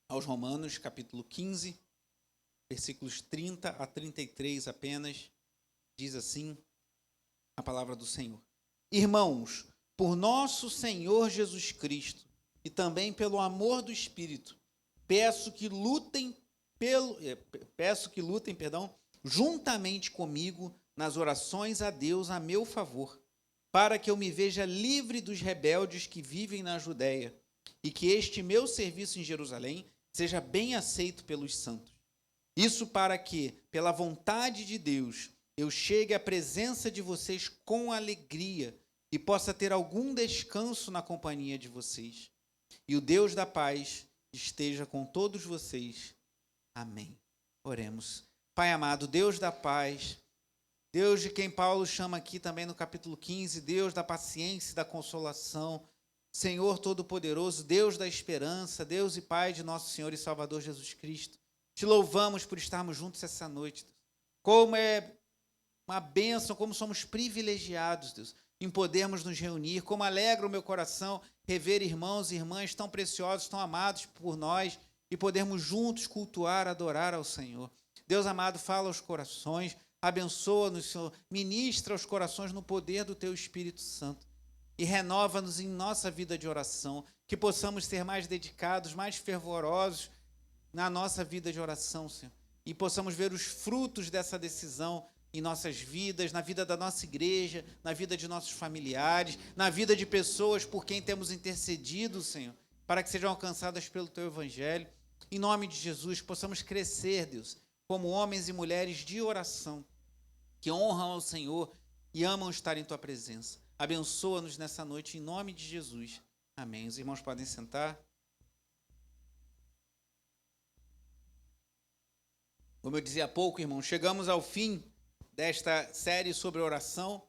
aos Romanos, capítulo 15, versículos 30 a 33 apenas, diz assim a palavra do Senhor. Irmãos, por nosso Senhor Jesus Cristo e também pelo amor do Espírito, peço que lutem, juntamente comigo nas orações a Deus a meu favor, para que eu me veja livre dos rebeldes que vivem na Judéia e que este meu serviço em Jerusalém seja bem aceito pelos santos. Isso para que, pela vontade de Deus, eu chegue à presença de vocês com alegria e possa ter algum descanso na companhia de vocês. E o Deus da paz esteja com todos vocês. Amém. Oremos. Pai amado, Deus da paz, Deus de quem Paulo chama aqui também no capítulo 15, Deus da paciência e da consolação, Senhor Todo-Poderoso, Deus da esperança, Deus e Pai de nosso Senhor e Salvador Jesus Cristo. Te louvamos por estarmos juntos essa noite, Deus. Como é uma bênção, como somos privilegiados, Deus, em podermos nos reunir, como alegra o meu coração rever irmãos e irmãs tão preciosos, tão amados por nós e podermos juntos cultuar, adorar ao Senhor. Deus amado, fala aos corações, abençoa-nos, Senhor, ministra aos corações no poder do Teu Espírito Santo e renova-nos em nossa vida de oração, que possamos ser mais dedicados, mais fervorosos na nossa vida de oração, Senhor, e possamos ver os frutos dessa decisão em nossas vidas, na vida da nossa igreja, na vida de nossos familiares, na vida de pessoas por quem temos intercedido, Senhor, para que sejam alcançadas pelo Teu Evangelho. Em nome de Jesus, possamos crescer, Deus, como homens e mulheres de oração, que honram ao Senhor e amam estar em Tua presença. Abençoa-nos nessa noite, em nome de Jesus. Amém. Os irmãos podem sentar. Como eu dizia há pouco, irmãos, chegamos ao fim desta série sobre oração,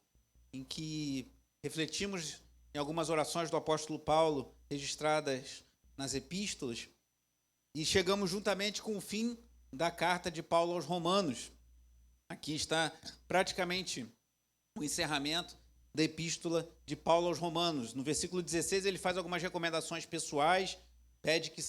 em que refletimos em algumas orações do apóstolo Paulo, registradas nas epístolas, e chegamos juntamente com o fim da carta de Paulo aos Romanos. Aqui está praticamente o encerramento da epístola de Paulo aos Romanos. No versículo 16, ele faz algumas recomendações pessoais, pede que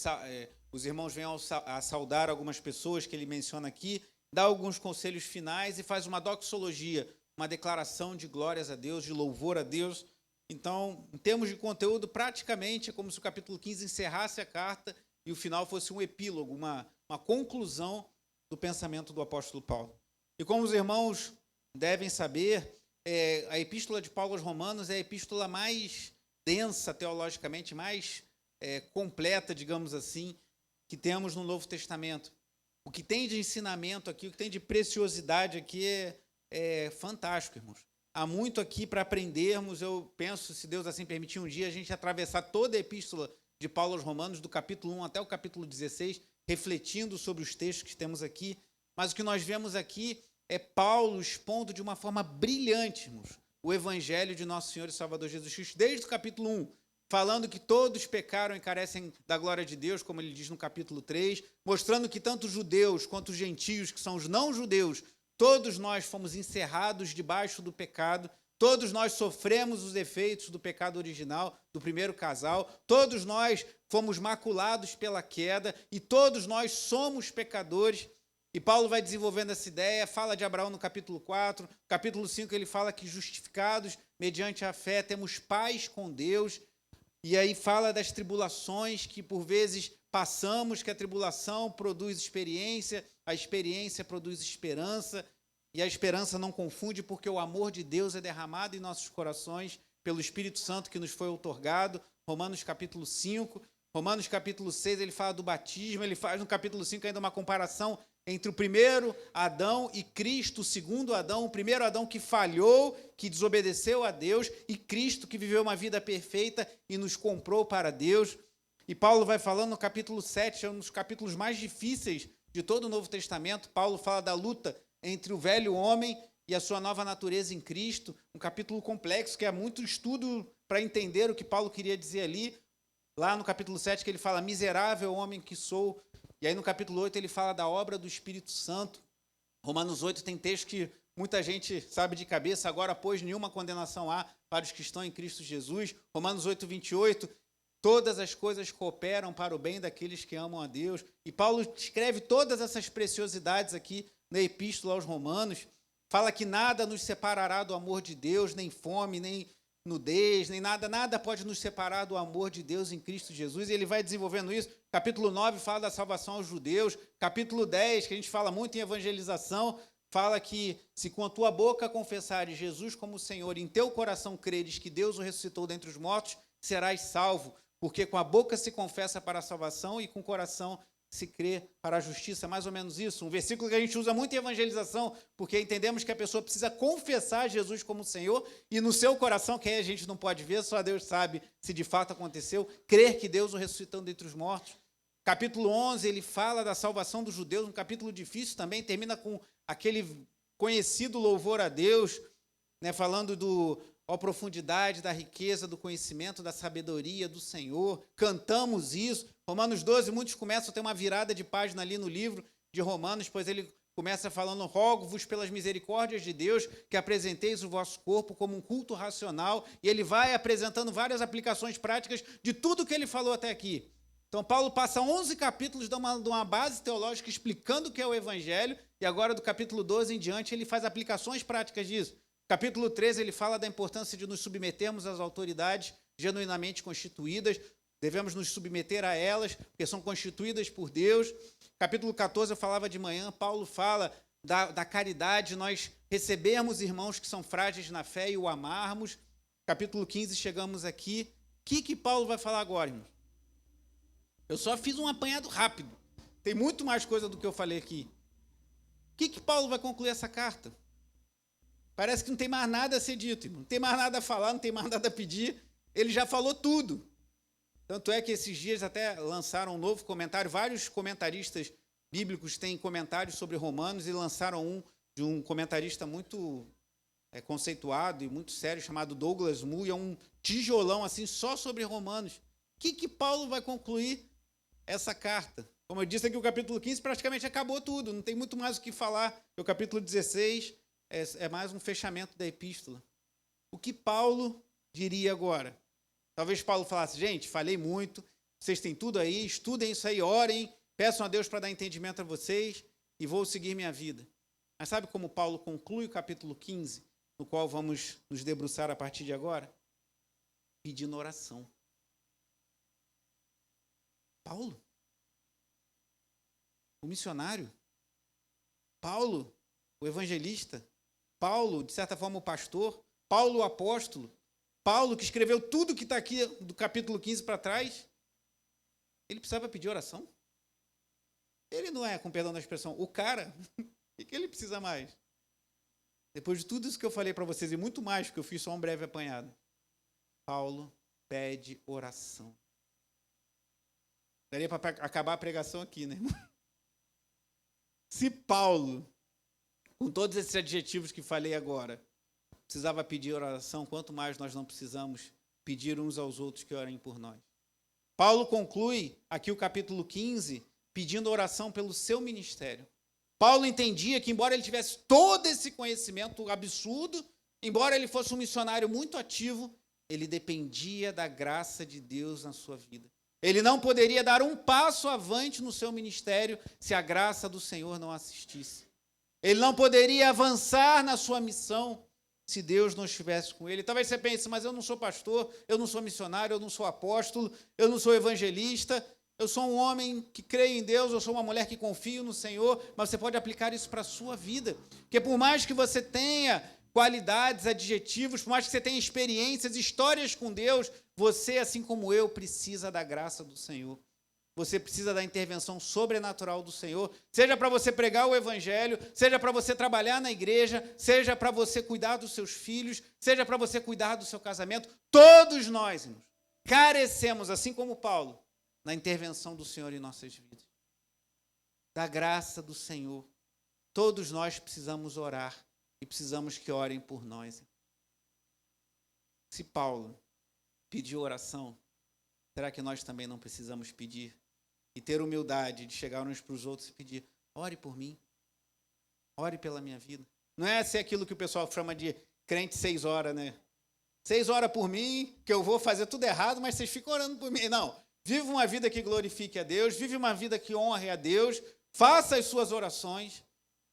os irmãos venham a saudar algumas pessoas que ele menciona aqui, dá alguns conselhos finais e faz uma doxologia, uma declaração de glórias a Deus, de louvor a Deus. Então, em termos de conteúdo, praticamente é como se o capítulo 15 encerrasse a carta e o final fosse um epílogo, uma conclusão do pensamento do apóstolo Paulo. E como os irmãos devem saber, a epístola de Paulo aos Romanos é a epístola mais densa teologicamente, mais completa, digamos assim, que temos no Novo Testamento. O que tem de ensinamento aqui, o que tem de preciosidade aqui é fantástico, irmãos. Há muito aqui para aprendermos. Eu penso, se Deus assim permitir, um dia a gente atravessar toda a epístola de Paulo aos Romanos, do capítulo 1 até o capítulo 16, refletindo sobre os textos que temos aqui. Mas o que nós vemos aqui é Paulo expondo de uma forma brilhante, irmãos, o evangelho de nosso Senhor e Salvador Jesus Cristo, desde o capítulo 1, falando que todos pecaram e carecem da glória de Deus, como ele diz no capítulo 3, mostrando que tanto os judeus quanto os gentios, que são os não-judeus, todos nós fomos encerrados debaixo do pecado, todos nós sofremos os efeitos do pecado original, do primeiro casal, todos nós fomos maculados pela queda e todos nós somos pecadores. E Paulo vai desenvolvendo essa ideia, fala de Abraão no capítulo 4, capítulo 5 ele fala que justificados mediante a fé temos paz com Deus. E aí fala das tribulações que por vezes passamos, que a tribulação produz experiência, a experiência produz esperança, e a esperança não confunde porque o amor de Deus é derramado em nossos corações pelo Espírito Santo que nos foi outorgado. Romanos capítulo 5, Romanos capítulo 6 ele fala do batismo, ele faz no capítulo 5 ainda uma comparação entre o primeiro Adão e Cristo, o segundo Adão, o primeiro Adão que falhou, que desobedeceu a Deus, e Cristo que viveu uma vida perfeita e nos comprou para Deus. E Paulo vai falando no capítulo 7, é um dos capítulos mais difíceis de todo o Novo Testamento. Paulo fala da luta entre o velho homem e a sua nova natureza em Cristo, um capítulo complexo, que é muito estudo para entender o que Paulo queria dizer ali. Lá no capítulo 7 que ele fala, miserável homem que sou. E aí no capítulo 8 ele fala da obra do Espírito Santo. Romanos 8 tem texto que muita gente sabe de cabeça, agora pois nenhuma condenação há para os que estão em Cristo Jesus. Romanos 8, 28, todas as coisas cooperam para o bem daqueles que amam a Deus. E Paulo escreve todas essas preciosidades aqui na Epístola aos Romanos. Fala que nada nos separará do amor de Deus, nem fome, nem nudez, nem nada pode nos separar do amor de Deus em Cristo Jesus. E ele vai desenvolvendo isso. Capítulo 9 fala da salvação aos judeus. Capítulo 10, que a gente fala muito em evangelização, fala que se com a tua boca confessares Jesus como Senhor, e em teu coração creres que Deus o ressuscitou dentre os mortos, serás salvo. Porque com a boca se confessa para a salvação e com o coração se crê para a justiça. Mais ou menos isso. Um versículo que a gente usa muito em evangelização, porque entendemos que a pessoa precisa confessar Jesus como Senhor e no seu coração, que aí a gente não pode ver, só Deus sabe se de fato aconteceu, crer que Deus o ressuscitou dentre os mortos. Capítulo 11, ele fala da salvação dos judeus, um capítulo difícil também, termina com aquele conhecido louvor a Deus, né, falando a profundidade da riqueza, do conhecimento, da sabedoria do Senhor. Cantamos isso. Romanos 12, muitos começam a ter uma virada de página ali no livro de Romanos, pois ele começa falando: rogo-vos pelas misericórdias de Deus que apresenteis o vosso corpo como um culto racional. E ele vai apresentando várias aplicações práticas de tudo que ele falou até aqui. Então, Paulo passa 11 capítulos de uma base teológica explicando o que é o Evangelho, e agora do capítulo 12 em diante ele faz aplicações práticas disso. Capítulo 13, ele fala da importância de nos submetermos às autoridades genuinamente constituídas. Devemos nos submeter a elas, porque são constituídas por Deus. Capítulo 14, eu falava de manhã, Paulo fala da caridade, nós recebermos irmãos que são frágeis na fé e o amarmos. Capítulo 15, chegamos aqui. O que Paulo vai falar agora, irmãos? Eu só fiz um apanhado rápido. Tem muito mais coisa do que eu falei aqui. O que Paulo vai concluir essa carta? Parece que não tem mais nada a ser dito, irmão. Não tem mais nada a falar, não tem mais nada a pedir. Ele já falou tudo. Tanto é que esses dias até lançaram um novo comentário. Vários comentaristas bíblicos têm comentários sobre Romanos e lançaram um de um comentarista muito conceituado e muito sério, chamado Douglas Moo, e é um tijolão assim só sobre Romanos. O que Paulo vai concluir essa carta? Como eu disse aqui, o capítulo 15 praticamente acabou tudo. Não tem muito mais o que falar. O capítulo 16... é mais um fechamento da epístola. O que Paulo diria agora? Talvez Paulo falasse: gente, falei muito, vocês têm tudo aí, estudem isso aí, orem, peçam a Deus para dar entendimento a vocês e vou seguir minha vida. Mas sabe como Paulo conclui o capítulo 15, no qual vamos nos debruçar a partir de agora? Pedindo oração. Paulo, o missionário, Paulo, o evangelista, Paulo, de certa forma, o pastor, Paulo, o apóstolo, Paulo, que escreveu tudo que está aqui do capítulo 15 para trás, ele precisava pedir oração? Ele não é, com perdão da expressão, o cara. O que ele precisa mais? Depois de tudo isso que eu falei para vocês, e muito mais, porque eu fiz só um breve apanhado, Paulo pede oração. Daria para acabar a pregação aqui, né, irmão? Se Paulo, com todos esses adjetivos que falei agora, precisava pedir oração, quanto mais nós não precisamos pedir uns aos outros que orem por nós. Paulo conclui aqui o capítulo 15 pedindo oração pelo seu ministério. Paulo entendia que, embora ele tivesse todo esse conhecimento absurdo, embora ele fosse um missionário muito ativo, ele dependia da graça de Deus na sua vida. Ele não poderia dar um passo avante no seu ministério se a graça do Senhor não assistisse. Ele não poderia avançar na sua missão se Deus não estivesse com ele. Talvez você pense: mas eu não sou pastor, eu não sou missionário, eu não sou apóstolo, eu não sou evangelista, eu sou um homem que crê em Deus, eu sou uma mulher que confio no Senhor. Mas você pode aplicar isso para a sua vida. Porque por mais que você tenha qualidades, adjetivos, por mais que você tenha experiências, histórias com Deus, você, assim como eu, precisa da graça do Senhor. Você precisa da intervenção sobrenatural do Senhor, seja para você pregar o evangelho, seja para você trabalhar na igreja, seja para você cuidar dos seus filhos, seja para você cuidar do seu casamento. Todos nós, irmãos, carecemos, assim como Paulo, da intervenção do Senhor em nossas vidas. Da graça do Senhor. Todos nós precisamos orar e precisamos que orem por nós. Se Paulo pediu oração, será que nós também não precisamos pedir? E ter humildade de chegar uns para os outros e pedir: ore por mim, ore pela minha vida. Não é ser aquilo que o pessoal chama de crente 6 horas, né? vocês oram por mim, que eu vou fazer tudo errado, mas vocês ficam orando por mim. Não, vive uma vida que glorifique a Deus, vive uma vida que honre a Deus, faça as suas orações,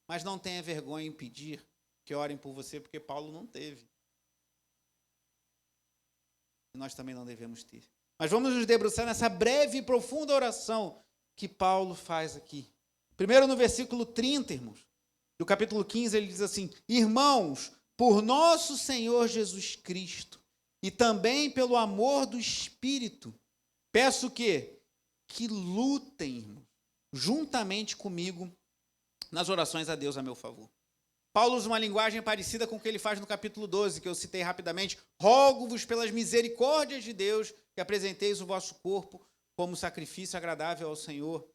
mas não tenha vergonha em pedir que orem por você, porque Paulo não teve. E nós também não devemos ter. Mas vamos nos debruçar nessa breve e profunda oração que Paulo faz aqui. Primeiro no versículo 30, irmãos, do capítulo 15, ele diz assim: irmãos, por nosso Senhor Jesus Cristo e também pelo amor do Espírito, peço que lutem, irmãos, juntamente comigo nas orações a Deus a meu favor. Paulo usa uma linguagem parecida com o que ele faz no capítulo 12, que eu citei rapidamente. Rogo-vos pelas misericórdias de Deus que apresenteis o vosso corpo como sacrifício agradável ao Senhor.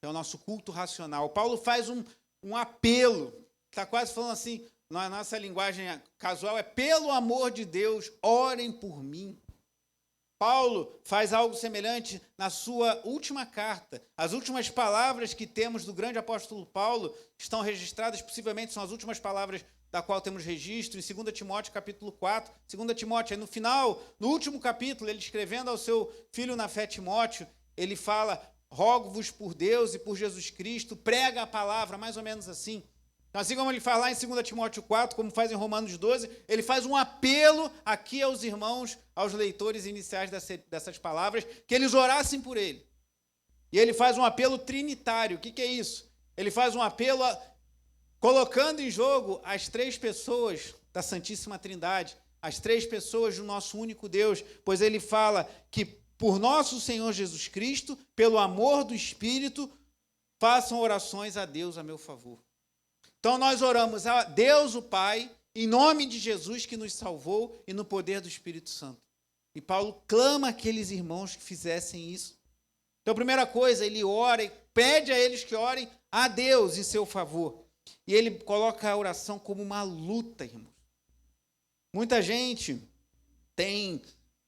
É o nosso culto racional. Paulo faz um apelo, está quase falando assim, na nossa linguagem casual, é pelo amor de Deus, orem por mim. Paulo faz algo semelhante na sua última carta. As últimas palavras que temos do grande apóstolo Paulo estão registradas, possivelmente são as últimas palavras da qual temos registro, em 2 Timóteo capítulo 4. 2 Timóteo, aí no final, no último capítulo, ele escrevendo ao seu filho na fé Timóteo, ele fala: rogo-vos por Deus e por Jesus Cristo, prega a palavra, mais ou menos assim. Então, assim como ele faz lá em 2 Timóteo 4, como faz em Romanos 12, ele faz um apelo aqui aos irmãos, aos leitores iniciais dessas palavras, que eles orassem por ele. E ele faz um apelo trinitário. O que é isso? Ele faz um apelo colocando em jogo as três pessoas da Santíssima Trindade, as três pessoas do nosso único Deus, pois ele fala que por nosso Senhor Jesus Cristo, pelo amor do Espírito, façam orações a Deus a meu favor. Então nós oramos a Deus o Pai, em nome de Jesus que nos salvou e no poder do Espírito Santo. E Paulo clama àqueles irmãos que fizessem isso. Então a primeira coisa, ele ora e pede a eles que orem a Deus em seu favor. E ele coloca a oração como uma luta, irmãos. Muita gente tem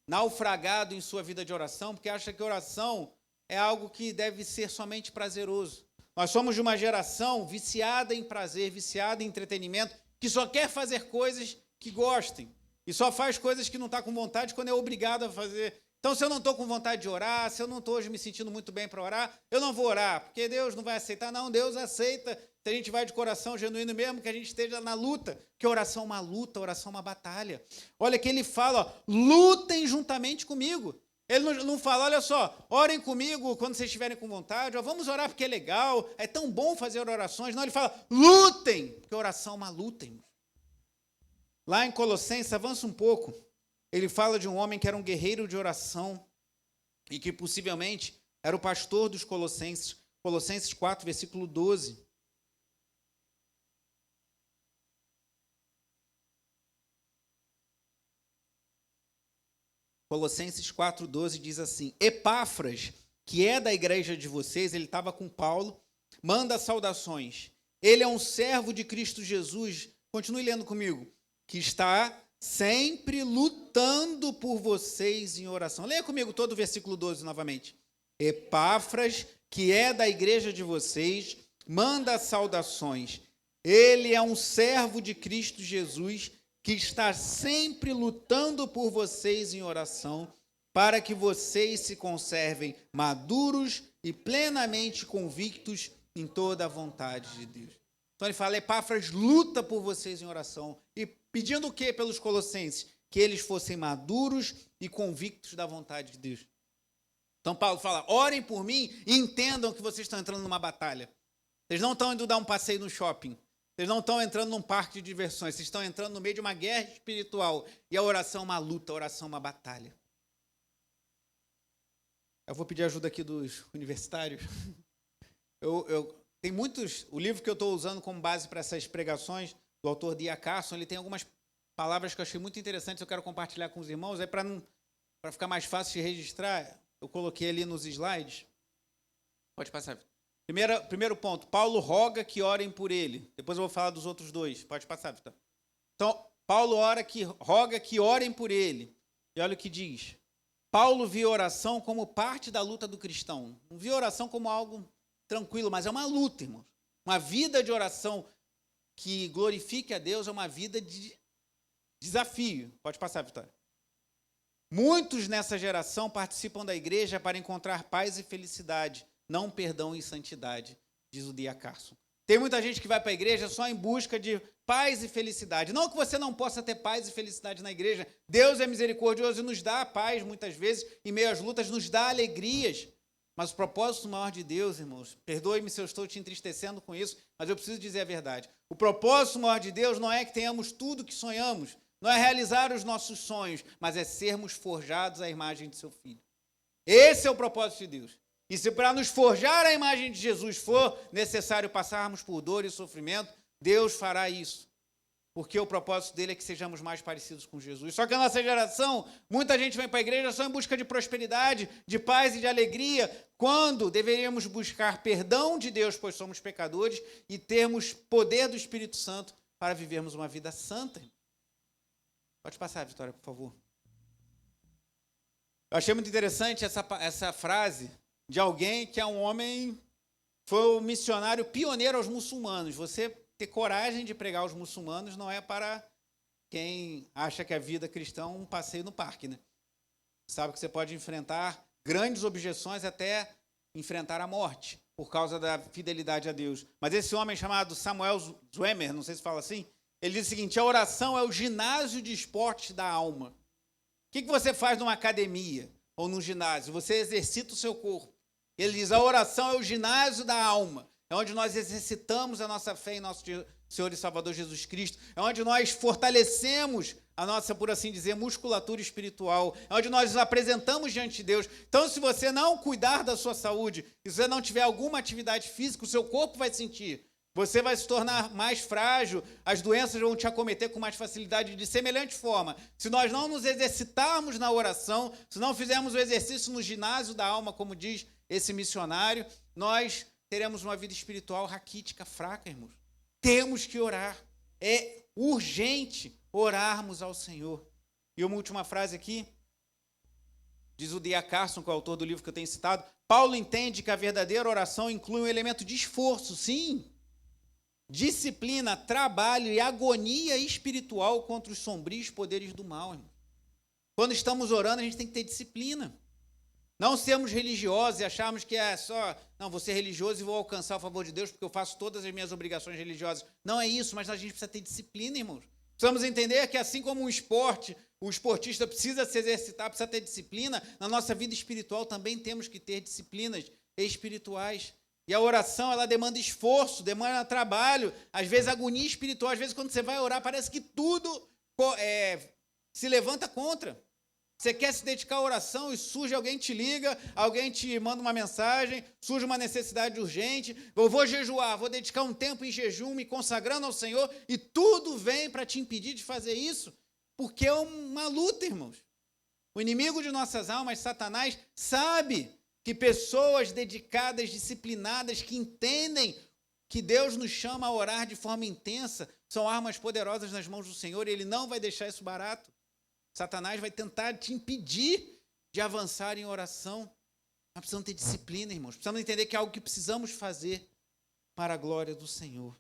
naufragado em sua vida de oração porque acha que oração é algo que deve ser somente prazeroso. Nós somos de uma geração viciada em prazer, viciada em entretenimento, que só quer fazer coisas que gostem. E só faz coisas que não está com vontade quando é obrigado a fazer. Então, se eu não estou com vontade de orar, se eu não estou hoje me sentindo muito bem para orar, eu não vou orar, porque Deus não vai aceitar. Não, Deus aceita se a gente vai de coração genuíno mesmo, que a gente esteja na luta. Que oração é uma luta, oração é uma batalha. Olha que ele fala, ó, lutem juntamente comigo. Ele não fala, olha só, orem comigo quando vocês estiverem com vontade, ó, vamos orar porque é legal, é tão bom fazer orações. Não, ele fala, lutem, porque oração é uma luta, irmãos. Lá em Colossenses, avança um pouco, ele fala de um homem que era um guerreiro de oração e que possivelmente era o pastor dos Colossenses. Colossenses 4, versículo 12. Colossenses 4,12 diz assim: Epáfras, que é da igreja de vocês, ele estava com Paulo, manda saudações. Ele é um servo de Cristo Jesus, continue lendo comigo, que está sempre lutando por vocês em oração. Leia comigo todo o versículo 12 novamente. Epáfras, que é da igreja de vocês, manda saudações. Ele é um servo de Cristo Jesus, que está sempre lutando por vocês em oração, para que vocês se conservem maduros e plenamente convictos em toda a vontade de Deus. Então ele fala, Epáfras luta por vocês em oração, e pedindo o quê pelos colossenses? Que eles fossem maduros e convictos da vontade de Deus. Então Paulo fala, orem por mim e entendam que vocês estão entrando numa batalha. Vocês não estão indo dar um passeio no shopping. Vocês não estão entrando num parque de diversões, vocês estão entrando no meio de uma guerra espiritual. E a oração é uma luta, a oração é uma batalha. Eu vou pedir ajuda aqui dos universitários. Tem muitos, o livro que eu estou usando como base para essas pregações, do autor D.A. Carson, ele tem algumas palavras que eu achei muito interessantes, eu quero compartilhar com os irmãos, para ficar mais fácil de registrar, eu coloquei ali nos slides. Pode passar. Primeiro ponto, Paulo roga que orem por ele. Depois eu vou falar dos outros dois. Pode passar, Vitor. Então, Paulo roga que orem por ele. E olha o que diz. Paulo via oração como parte da luta do cristão. Não via oração como algo tranquilo, mas é uma luta, irmãos. Uma vida de oração que glorifique a Deus é uma vida de desafio. Pode passar, Vitória. Muitos nessa geração participam da igreja para encontrar paz e felicidade, não perdão e santidade, diz o D.A. Carson. Tem muita gente que vai para a igreja só em busca de paz e felicidade. Não que você não possa ter paz e felicidade na igreja. Deus é misericordioso e nos dá a paz, muitas vezes, em meio às lutas, nos dá alegrias. Mas o propósito maior de Deus, irmãos, perdoe-me se eu estou te entristecendo com isso, mas eu preciso dizer a verdade. O propósito maior de Deus não é que tenhamos tudo que sonhamos, não é realizar os nossos sonhos, mas é sermos forjados à imagem de seu Filho. Esse é o propósito de Deus. E se para nos forjar a imagem de Jesus for necessário passarmos por dor e sofrimento, Deus fará isso. Porque o propósito dele é que sejamos mais parecidos com Jesus. Só que a nossa geração, muita gente vem para a igreja só em busca de prosperidade, de paz e de alegria, quando deveríamos buscar perdão de Deus, pois somos pecadores, e termos poder do Espírito Santo para vivermos uma vida santa. Pode passar, Vitória, por favor. Eu achei muito interessante essa frase de alguém que é um homem, foi o missionário pioneiro aos muçulmanos. Você ter coragem de pregar aos muçulmanos não é para quem acha que a vida cristã é um passeio no parque, né? Sabe que você pode enfrentar grandes objeções até enfrentar a morte por causa da fidelidade a Deus. Mas esse homem chamado Samuel Zwemer, não sei se fala assim, ele diz o seguinte: a oração é o ginásio de esportes da alma. O que você faz numa academia ou num ginásio? Você exercita o seu corpo. Ele diz, a oração é o ginásio da alma. É onde nós exercitamos a nossa fé em nosso Senhor e Salvador Jesus Cristo. É onde nós fortalecemos a nossa, por assim dizer, musculatura espiritual. É onde nós nos apresentamos diante de Deus. Então, se você não cuidar da sua saúde, se você não tiver alguma atividade física, o seu corpo vai sentir. Você vai se tornar mais frágil, as doenças vão te acometer com mais facilidade. De semelhante forma, se nós não nos exercitarmos na oração, se não fizermos o exercício no ginásio da alma, como diz esse missionário, nós teremos uma vida espiritual raquítica, fraca, irmãos. Temos que orar. É urgente orarmos ao Senhor. E uma última frase aqui, diz o D.A. Carson, que é o autor do livro que eu tenho citado, Paulo entende que a verdadeira oração inclui um elemento de esforço, sim, disciplina, trabalho e agonia espiritual contra os sombrios poderes do mal, irmão. Quando estamos orando, a gente tem que ter disciplina. Não sermos religiosos e acharmos que é só, não, vou ser religioso e vou alcançar o favor de Deus porque eu faço todas as minhas obrigações religiosas. Não é isso, mas a gente precisa ter disciplina, irmãos. Precisamos entender que assim como um esporte, o esportista precisa se exercitar, precisa ter disciplina, na nossa vida espiritual também temos que ter disciplinas espirituais. E a oração, ela demanda esforço, demanda trabalho, às vezes agonia espiritual, às vezes quando você vai orar parece que tudo se levanta contra. Você quer se dedicar à oração e surge alguém te liga, alguém te manda uma mensagem, surge uma necessidade urgente, eu vou jejuar, vou dedicar um tempo em jejum, me consagrando ao Senhor, e tudo vem para te impedir de fazer isso, porque é uma luta, irmãos. O inimigo de nossas almas, Satanás, sabe que pessoas dedicadas, disciplinadas, que entendem que Deus nos chama a orar de forma intensa, são armas poderosas nas mãos do Senhor, e Ele não vai deixar isso barato. Satanás vai tentar te impedir de avançar em oração. Nós precisamos ter disciplina, irmãos. Precisamos entender que é algo que precisamos fazer para a glória do Senhor.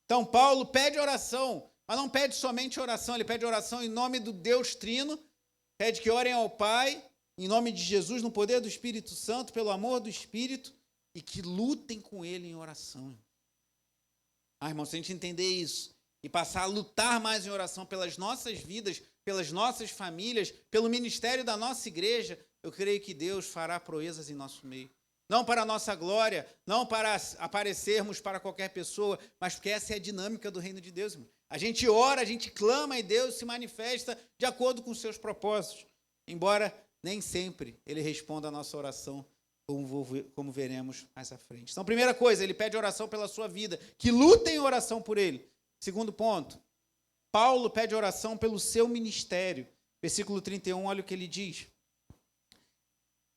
Então, Paulo pede oração, mas não pede somente oração, ele pede oração em nome do Deus Trino, pede que orem ao Pai, em nome de Jesus, no poder do Espírito Santo, pelo amor do Espírito, e que lutem com Ele em oração. Irmãos, se a gente entender isso e passar a lutar mais em oração pelas nossas vidas, pelas nossas famílias, pelo ministério da nossa igreja, eu creio que Deus fará proezas em nosso meio. Não para a nossa glória, não para aparecermos para qualquer pessoa, mas porque essa é a dinâmica do reino de Deus, irmão. A gente ora, a gente clama e Deus se manifesta de acordo com os seus propósitos. Embora nem sempre Ele responda a nossa oração, como veremos mais à frente. Então, primeira coisa, ele pede oração pela sua vida, que lutem em oração por ele. Segundo ponto, Paulo pede oração pelo seu ministério. Versículo 31, olha o que ele diz.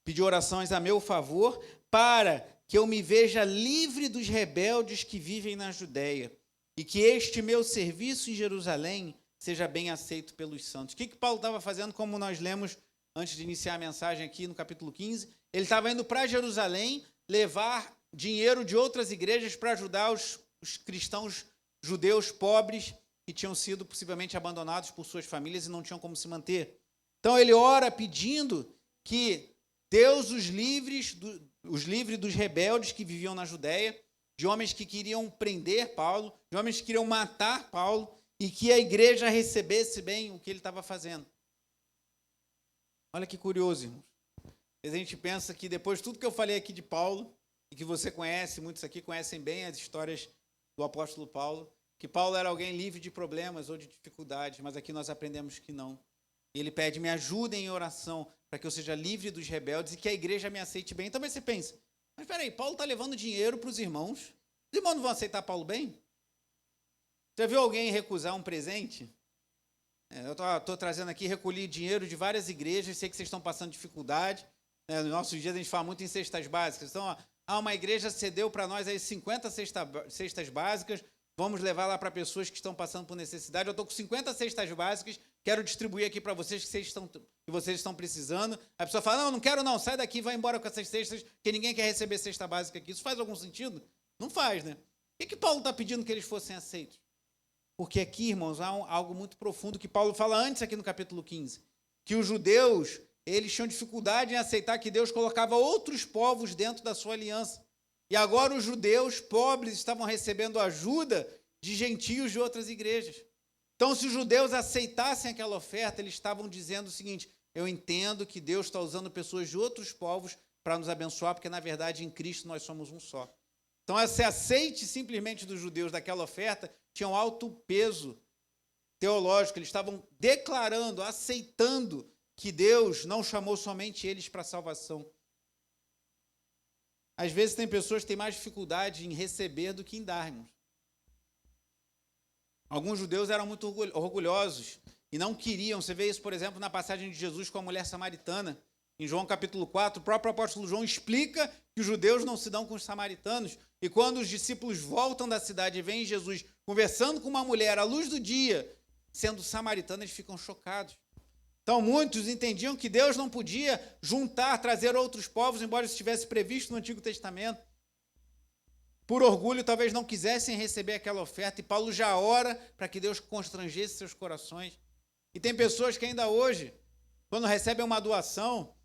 Pedi orações a meu favor, para que eu me veja livre dos rebeldes que vivem na Judéia, e que este meu serviço em Jerusalém seja bem aceito pelos santos. O que Paulo estava fazendo, como nós lemos antes de iniciar a mensagem aqui no capítulo 15? Ele estava indo para Jerusalém levar dinheiro de outras igrejas para ajudar os cristãos judeus pobres que tinham sido possivelmente abandonados por suas famílias e não tinham como se manter. Então ele ora pedindo que Deus os livre dos rebeldes que viviam na Judéia, de homens que queriam prender Paulo, de homens que queriam matar Paulo, e que a igreja recebesse bem o que ele estava fazendo. Olha que curioso, irmãos. A gente pensa que depois de tudo que eu falei aqui de Paulo, e que você conhece, muitos aqui conhecem bem as histórias do apóstolo Paulo, que Paulo era alguém livre de problemas ou de dificuldades, mas aqui nós aprendemos que não. Ele pede, me ajudem em oração, para que eu seja livre dos rebeldes e que a igreja me aceite bem. Então você pensa, mas espera aí, Paulo está levando dinheiro para os irmãos não vão aceitar Paulo bem? Já viu alguém recusar um presente? Eu estou trazendo aqui, recolhi dinheiro de várias igrejas, sei que vocês estão passando dificuldade. Nos nossos dias a gente fala muito em cestas básicas. Então, uma igreja cedeu para nós aí 50 cestas básicas, vamos levar lá para pessoas que estão passando por necessidade. Eu estou com 50 cestas básicas, quero distribuir aqui para vocês que vocês estão precisando. A pessoa fala, não quero não, sai daqui, vai embora com essas cestas, porque ninguém quer receber cesta básica aqui. Isso faz algum sentido? Não faz, né? Por que Paulo está pedindo que eles fossem aceitos? Porque aqui, irmãos, há algo muito profundo que Paulo fala antes aqui no capítulo 15, que os judeus, eles tinham dificuldade em aceitar que Deus colocava outros povos dentro da sua aliança. E agora os judeus pobres estavam recebendo ajuda de gentios de outras igrejas. Então, se os judeus aceitassem aquela oferta, eles estavam dizendo o seguinte, eu entendo que Deus está usando pessoas de outros povos para nos abençoar, porque, na verdade, em Cristo nós somos um só. Então, esse aceite simplesmente dos judeus daquela oferta tinha um alto peso teológico. Eles estavam declarando, aceitando que Deus não chamou somente eles para a salvação. Às vezes tem pessoas que têm mais dificuldade em receber do que em dar, irmãos. Alguns judeus eram muito orgulhosos e não queriam. Você vê isso, por exemplo, na passagem de Jesus com a mulher samaritana. Em João capítulo 4, o próprio apóstolo João explica que os judeus não se dão com os samaritanos. E quando os discípulos voltam da cidade e veem Jesus conversando com uma mulher à luz do dia, sendo samaritana, eles ficam chocados. Então, muitos entendiam que Deus não podia juntar, trazer outros povos, embora isso estivesse previsto no Antigo Testamento. Por orgulho, talvez não quisessem receber aquela oferta, e Paulo já ora para que Deus constrangesse seus corações. E tem pessoas que ainda hoje, quando recebem uma doação,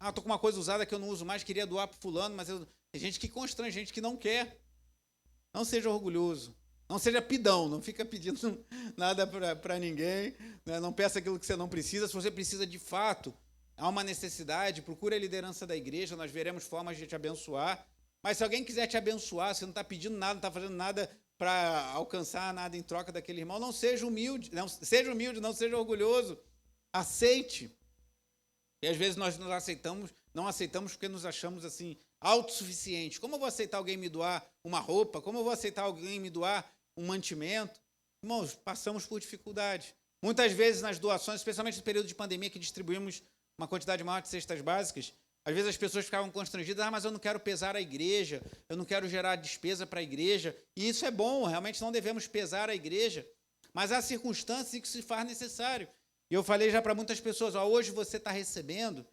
estou com uma coisa usada que eu não uso mais, queria doar para fulano, mas tem gente que constrange, gente que não quer. Não seja orgulhoso. Não seja pidão, não fica pedindo nada para ninguém, né? Não peça aquilo que você não precisa. Se você precisa de fato, há uma necessidade, procure a liderança da igreja, nós veremos formas de te abençoar. Mas se alguém quiser te abençoar, você não está pedindo nada, não está fazendo nada para alcançar nada em troca daquele irmão, não seja humilde, não seja orgulhoso, aceite. E às vezes nós não aceitamos porque nos achamos assim, autossuficientes. Como eu vou aceitar alguém me doar uma roupa? Como eu vou aceitar alguém me doar um mantimento? Irmãos, passamos por dificuldade. Muitas vezes nas doações, especialmente no período de pandemia que distribuímos uma quantidade maior de cestas básicas, às vezes as pessoas ficavam constrangidas, mas eu não quero pesar a igreja, eu não quero gerar despesa para a igreja. E isso é bom, realmente não devemos pesar a igreja. Mas há circunstâncias em que se faz necessário. E eu falei já para muitas pessoas, hoje você está recebendo,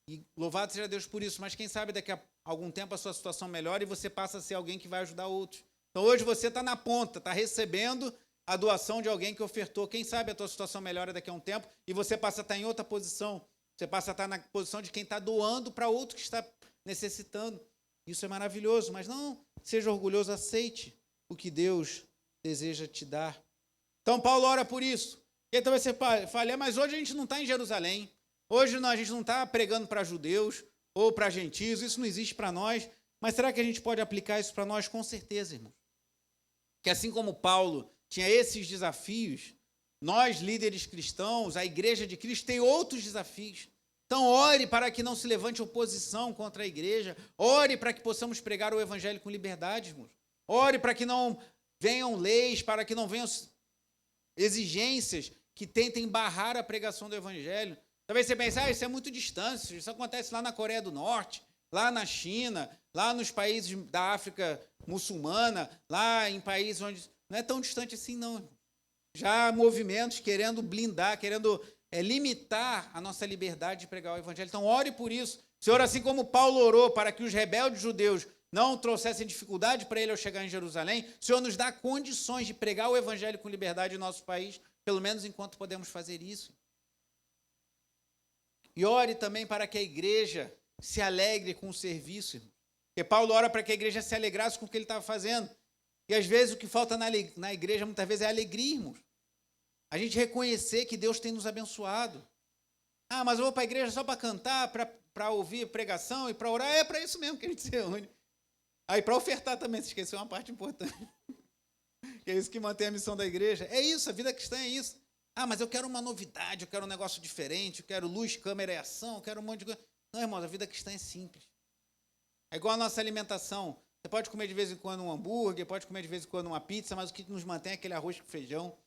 e louvado seja Deus por isso, mas quem sabe daqui a algum tempo a sua situação melhora e você passa a ser alguém que vai ajudar outros. Então hoje você está na ponta, está recebendo a doação de alguém que ofertou. Quem sabe a tua situação melhora daqui a um tempo e você passa a estar em outra posição. Você passa a estar na posição de quem está doando para outro que está necessitando. Isso é maravilhoso, mas não seja orgulhoso, aceite o que Deus deseja te dar. Então Paulo ora por isso. E então você fala, mas hoje a gente não está em Jerusalém. Hoje a gente não está pregando para judeus ou para gentios, isso não existe para nós, mas será que a gente pode aplicar isso para nós? Com certeza, irmão. Que assim como Paulo tinha esses desafios, nós, líderes cristãos, a igreja de Cristo, tem outros desafios. Então, ore para que não se levante oposição contra a igreja, ore para que possamos pregar o evangelho com liberdade, irmãos. Ore para que não venham leis, para que não venham exigências que tentem barrar a pregação do evangelho. Talvez você pense, isso é muito distante, isso acontece lá na Coreia do Norte, lá na China, lá nos países da África muçulmana, lá em países onde não é tão distante assim, não. Já há movimentos querendo blindar, querendo limitar a nossa liberdade de pregar o evangelho. Então, ore por isso. Senhor, assim como Paulo orou para que os rebeldes judeus não trouxessem dificuldade para ele ao chegar em Jerusalém, o Senhor nos dá condições de pregar o evangelho com liberdade em nosso país, pelo menos enquanto podemos fazer isso. E ore também para que a igreja se alegre com o serviço, irmão. Porque Paulo ora para que a igreja se alegrasse com o que ele estava fazendo. E às vezes o que falta na igreja, muitas vezes, é alegria, irmãos. A gente reconhecer que Deus tem nos abençoado. Ah, mas eu vou para a igreja só para cantar, para ouvir pregação e para orar. É para isso mesmo que a gente se reúne. Aí para ofertar também, se esqueceu uma parte importante. Que é isso que mantém a missão da igreja. É isso, a vida cristã é isso. Ah, mas eu quero uma novidade, eu quero um negócio diferente, eu quero luz, câmera e ação, eu quero um monte de coisa. Não, irmãos, a vida cristã é simples. É igual a nossa alimentação. Você pode comer de vez em quando um hambúrguer, pode comer de vez em quando uma pizza, mas o que nos mantém é aquele arroz com feijão,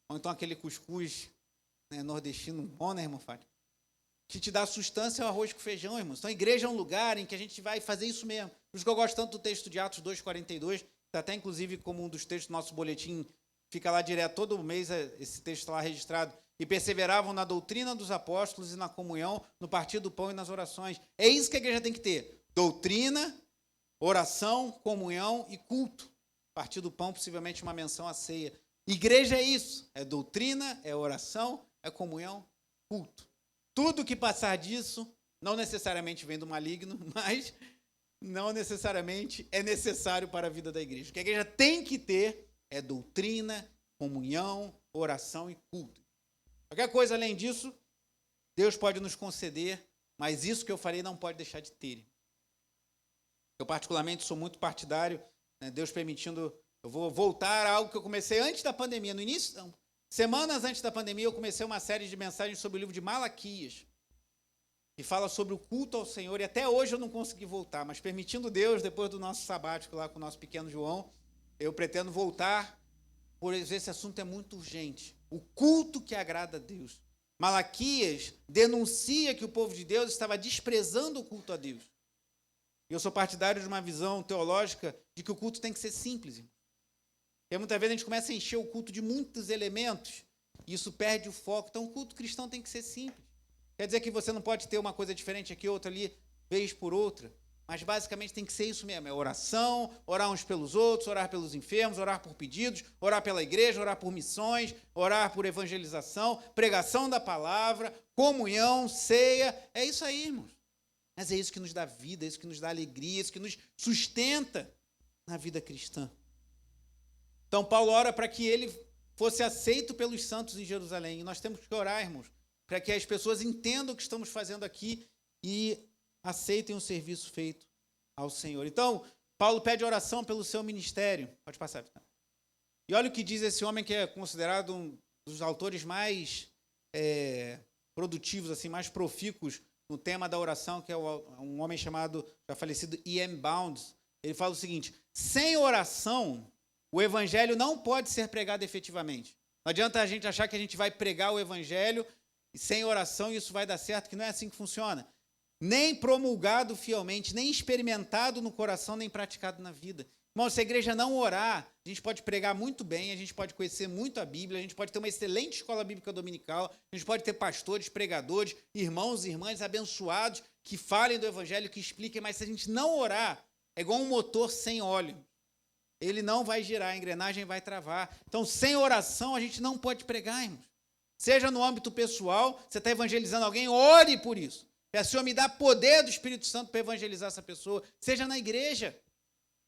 ou então aquele cuscuz, né, nordestino bom, né, irmão Fábio? Que te dá sustância é o arroz com feijão, irmãos. Então a igreja é um lugar em que a gente vai fazer isso mesmo. Por isso que eu gosto tanto do texto de Atos 2,42, está até inclusive como um dos textos do nosso boletim, fica lá direto todo mês, esse texto está lá registrado. E perseveravam na doutrina dos apóstolos e na comunhão, no partir do pão e nas orações. É isso que a igreja tem que ter. Doutrina, oração, comunhão e culto. Partir do pão, possivelmente uma menção à ceia. Igreja é isso. É doutrina, é oração, é comunhão, culto. Tudo que passar disso, não necessariamente vem do maligno, mas não necessariamente é necessário para a vida da igreja. O que a igreja tem que ter é doutrina, comunhão, oração e culto. Qualquer coisa além disso, Deus pode nos conceder, mas isso que eu falei não pode deixar de ter. Eu particularmente sou muito partidário, né, Deus permitindo, eu vou voltar a algo que eu comecei antes da pandemia, no início, não, semanas antes da pandemia, eu comecei uma série de mensagens sobre o livro de Malaquias, que fala sobre o culto ao Senhor, e até hoje eu não consegui voltar, mas permitindo Deus, depois do nosso sabático lá com o nosso pequeno João, eu pretendo voltar, pois esse assunto é muito urgente. O culto que agrada a Deus. Malaquias denuncia que o povo de Deus estava desprezando o culto a Deus. E eu sou partidário de uma visão teológica de que o culto tem que ser simples. Porque muitas vezes a gente começa a encher o culto de muitos elementos e isso perde o foco. Então o culto cristão tem que ser simples. Quer dizer que você não pode ter uma coisa diferente aqui, outra ali, vez por outra. Mas basicamente tem que ser isso mesmo, é oração, orar uns pelos outros, orar pelos enfermos, orar por pedidos, orar pela igreja, orar por missões, orar por evangelização, pregação da palavra, comunhão, ceia, é isso aí, irmãos. Mas é isso que nos dá vida, é isso que nos dá alegria, é isso que nos sustenta na vida cristã. Então Paulo ora para que ele fosse aceito pelos santos em Jerusalém, e nós temos que orar, irmãos, para que as pessoas entendam o que estamos fazendo aqui e aceitem o serviço feito ao Senhor. Então, Paulo pede oração pelo seu ministério. Pode passar. E olha o que diz esse homem que é considerado um dos autores mais produtivos, assim, mais profícuos no tema da oração, que é um homem chamado, já falecido, E.M. Bounds. Ele fala o seguinte: sem oração, o evangelho não pode ser pregado efetivamente. Não adianta a gente achar que a gente vai pregar o evangelho e sem oração isso vai dar certo, que não é assim que funciona. Nem promulgado fielmente, nem experimentado no coração, nem praticado na vida. Irmão, se a igreja não orar, a gente pode pregar muito bem, a gente pode conhecer muito a Bíblia, a gente pode ter uma excelente escola bíblica dominical, a gente pode ter pastores, pregadores, irmãos e irmãs abençoados que falem do evangelho, que expliquem, mas se a gente não orar, é igual um motor sem óleo. Ele não vai girar, a engrenagem vai travar. Então, sem oração, a gente não pode pregar, irmãos. Seja no âmbito pessoal, você está evangelizando alguém, ore por isso. Peça, Senhor, me dá poder do Espírito Santo para evangelizar essa pessoa. Seja na igreja.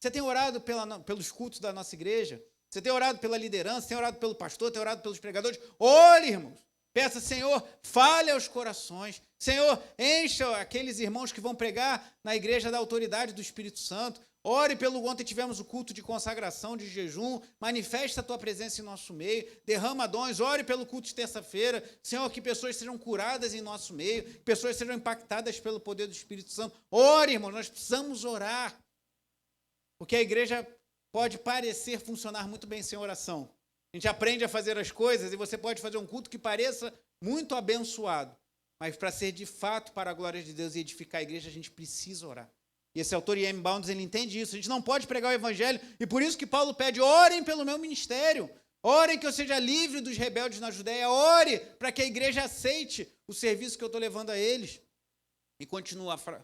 Você tem orado pelos cultos da nossa igreja? Você tem orado pela liderança? Tem orado pelo pastor? Tem orado pelos pregadores? Ore, irmãos. Peça, Senhor, fale aos corações. Senhor, encha aqueles irmãos que vão pregar na igreja da autoridade do Espírito Santo. Ore pelo ontem tivemos o culto de consagração, de jejum. Manifesta a tua presença em nosso meio. Derrama dons. Ore pelo culto de terça-feira. Senhor, que pessoas sejam curadas em nosso meio. Que pessoas sejam impactadas pelo poder do Espírito Santo. Ore, irmãos. Nós precisamos orar. Porque a igreja pode parecer funcionar muito bem sem oração. A gente aprende a fazer as coisas e você pode fazer um culto que pareça muito abençoado. Mas para ser de fato para a glória de Deus e edificar a igreja, a gente precisa orar. E esse autor E.M. Bounds, ele entende isso. A gente não pode pregar o evangelho, e por isso que Paulo pede: orem pelo meu ministério. Orem que eu seja livre dos rebeldes na Judéia. Ore para que a igreja aceite o serviço que eu estou levando a eles. E continua a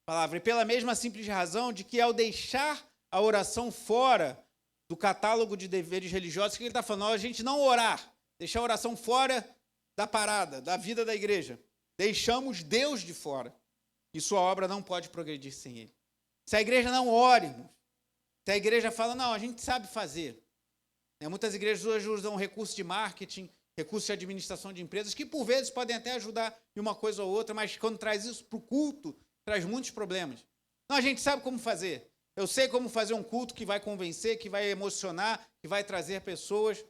palavra. E pela mesma simples razão de que ao deixar a oração fora do catálogo de deveres religiosos, o que ele está falando? A gente não orar, deixar a oração fora da parada, da vida da igreja. deixamos Deus de fora. E sua obra não pode progredir sem Ele. Se a igreja não ore, irmãos, se a igreja fala, não, a gente sabe fazer. Muitas igrejas hoje usam recursos de marketing, recursos de administração de empresas, que por vezes podem até ajudar em uma coisa ou outra, mas quando traz isso para o culto, traz muitos problemas. Não, a gente sabe como fazer. Eu sei como fazer um culto que vai convencer, que vai emocionar, que vai trazer pessoas.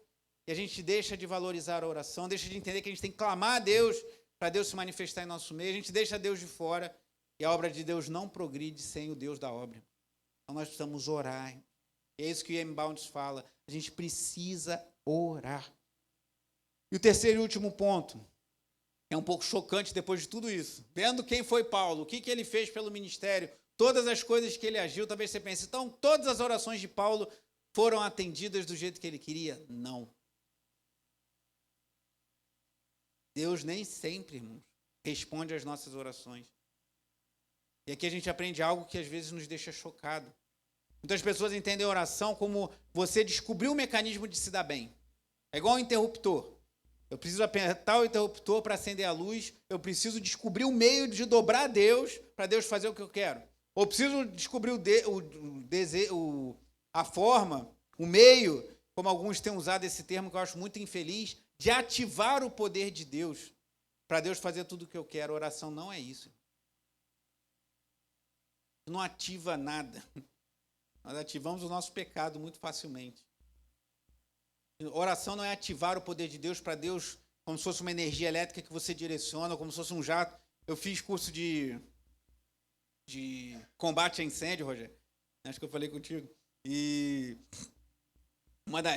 E a gente deixa de valorizar a oração, deixa de entender que a gente tem que clamar a Deus para Deus se manifestar em nosso meio. A gente deixa Deus de fora e a obra de Deus não progride sem o Deus da obra. Então nós precisamos orar. É isso que o Ian Bounds fala. A gente precisa orar. E o terceiro e último ponto, é um pouco chocante depois de tudo isso. Vendo quem foi Paulo, o que ele fez pelo ministério, todas as coisas que ele agiu, talvez você pense, então todas as orações de Paulo foram atendidas do jeito que ele queria? Não. Deus nem sempre, irmãos, responde às nossas orações. E aqui a gente aprende algo que às vezes nos deixa chocado. Muitas pessoas entendem a oração como você descobrir um mecanismo de se dar bem. É igual um interruptor. Eu preciso apertar o interruptor para acender a luz. Eu preciso descobrir o meio de dobrar Deus para Deus fazer o que eu quero. Ou preciso descobrir a forma, o meio, como alguns têm usado esse termo que eu acho muito infeliz, de ativar o poder de Deus para Deus fazer tudo o que eu quero. A oração não é isso. Não ativa nada. Nós ativamos o nosso pecado muito facilmente. Oração não é ativar o poder de Deus para Deus, como se fosse uma energia elétrica que você direciona, como se fosse um jato. Eu fiz curso de combate a incêndio, Rogério. Acho que eu falei contigo. E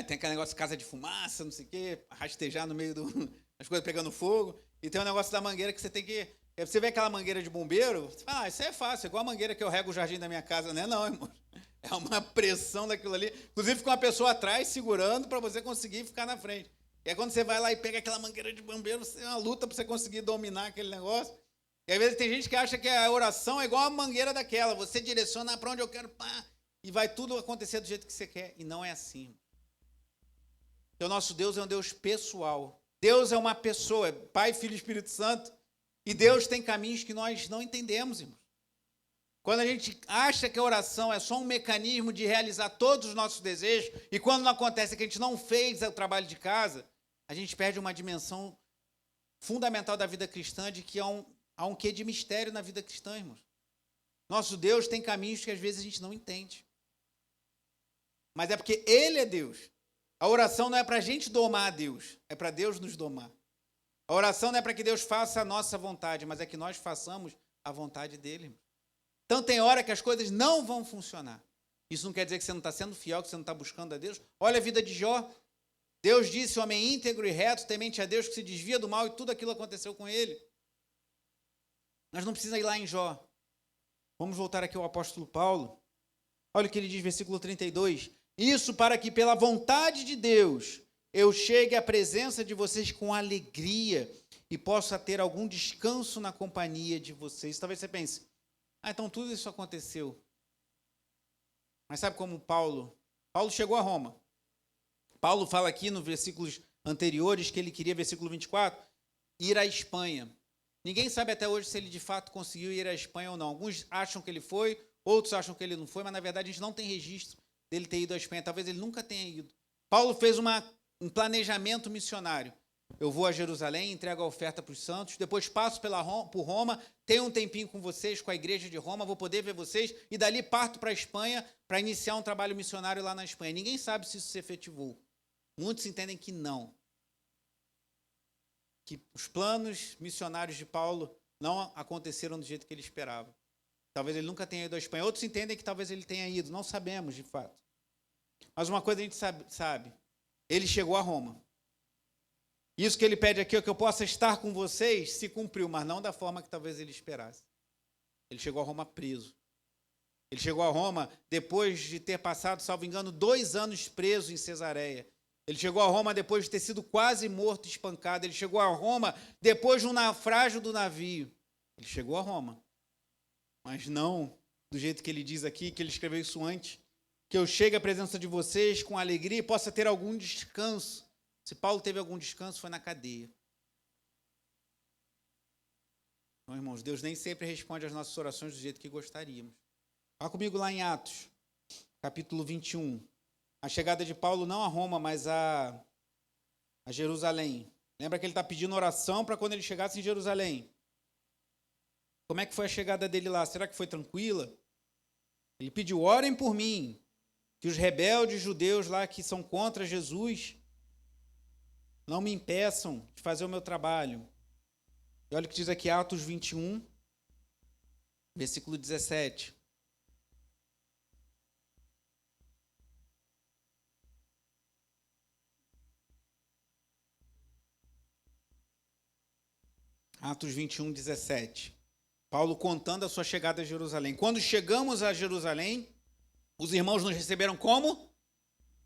tem aquele negócio de casa de fumaça, não sei o quê, rastejar no meio das coisas pegando fogo. E tem um negócio da mangueira que você tem que... Você vê aquela mangueira de bombeiro, você fala, isso é fácil, é igual a mangueira que eu rego o jardim da minha casa. Não é não, irmão. É uma pressão daquilo ali. Inclusive, fica uma pessoa atrás segurando para você conseguir ficar na frente. E aí, quando você vai lá e pega aquela mangueira de bombeiro, é uma luta para você conseguir dominar aquele negócio. E às vezes tem gente que acha que a oração é igual a mangueira daquela. Você direciona para onde eu quero, pá, e vai tudo acontecer do jeito que você quer. E não é assim. Porque o nosso Deus é um Deus pessoal. Deus é uma pessoa, é Pai, Filho e Espírito Santo. E Deus tem caminhos que nós não entendemos, irmãos. Quando a gente acha que a oração é só um mecanismo de realizar todos os nossos desejos, e quando não acontece que a gente não fez o trabalho de casa, a gente perde uma dimensão fundamental da vida cristã, de que há um quê de mistério na vida cristã, irmãos. Nosso Deus tem caminhos que às vezes a gente não entende. Mas é porque Ele é Deus. A oração não é para a gente domar a Deus, é para Deus nos domar. A oração não é para que Deus faça a nossa vontade, mas é que nós façamos a vontade dEle, irmãos. Então tem hora que as coisas não vão funcionar. Isso não quer dizer que você não está sendo fiel, que você não está buscando a Deus. Olha a vida de Jó. Deus disse, homem íntegro e reto, temente a Deus, que se desvia do mal, e tudo aquilo aconteceu com ele. Nós não precisamos ir lá em Jó. Vamos voltar aqui ao apóstolo Paulo. Olha o que ele diz, versículo 32. Isso para que pela vontade de Deus eu chegue à presença de vocês com alegria e possa ter algum descanso na companhia de vocês. Talvez você pense, então tudo isso aconteceu. Mas sabe como Paulo chegou a Roma. Paulo fala aqui nos versículos anteriores que ele queria, versículo 24, ir à Espanha. Ninguém sabe até hoje se ele de fato conseguiu ir à Espanha ou não. Alguns acham que ele foi, outros acham que ele não foi, mas na verdade a gente não tem registro dele ter ido à Espanha. Talvez ele nunca tenha ido. Paulo fez um planejamento missionário. Eu vou a Jerusalém, entrego a oferta para os santos, depois passo por Roma, tenho um tempinho com vocês, com a igreja de Roma, vou poder ver vocês, e dali parto para a Espanha para iniciar um trabalho missionário lá na Espanha. Ninguém sabe se isso se efetivou. Muitos entendem que não. Que os planos missionários de Paulo não aconteceram do jeito que ele esperava. Talvez ele nunca tenha ido à Espanha. Outros entendem que talvez ele tenha ido. Não sabemos, de fato. Mas uma coisa a gente sabe. Ele chegou a Roma. Isso que ele pede aqui, que eu possa estar com vocês, se cumpriu, mas não da forma que talvez ele esperasse. Ele chegou a Roma preso. Ele chegou a Roma depois de ter passado, salvo engano, 2 anos preso em Cesareia. Ele chegou a Roma depois de ter sido quase morto, espancado. Ele chegou a Roma depois de um naufrágio do navio. Ele chegou a Roma. Mas não do jeito que ele diz aqui, que ele escreveu isso antes. Que eu chegue à presença de vocês com alegria e possa ter algum descanso. Se Paulo teve algum descanso, foi na cadeia. Então, irmãos, Deus nem sempre responde às nossas orações do jeito que gostaríamos. Vá comigo lá em Atos, capítulo 21. A chegada de Paulo não a Roma, mas a Jerusalém. Lembra que ele está pedindo oração para quando ele chegasse em Jerusalém. Como é que foi a chegada dele lá? Será que foi tranquila? Ele pediu, orem por mim, que os rebeldes judeus lá que são contra Jesus não me impeçam de fazer o meu trabalho. E olha o que diz aqui, Atos 21, versículo 17. Atos 21, 17. Paulo contando a sua chegada a Jerusalém. Quando chegamos a Jerusalém, os irmãos nos receberam como?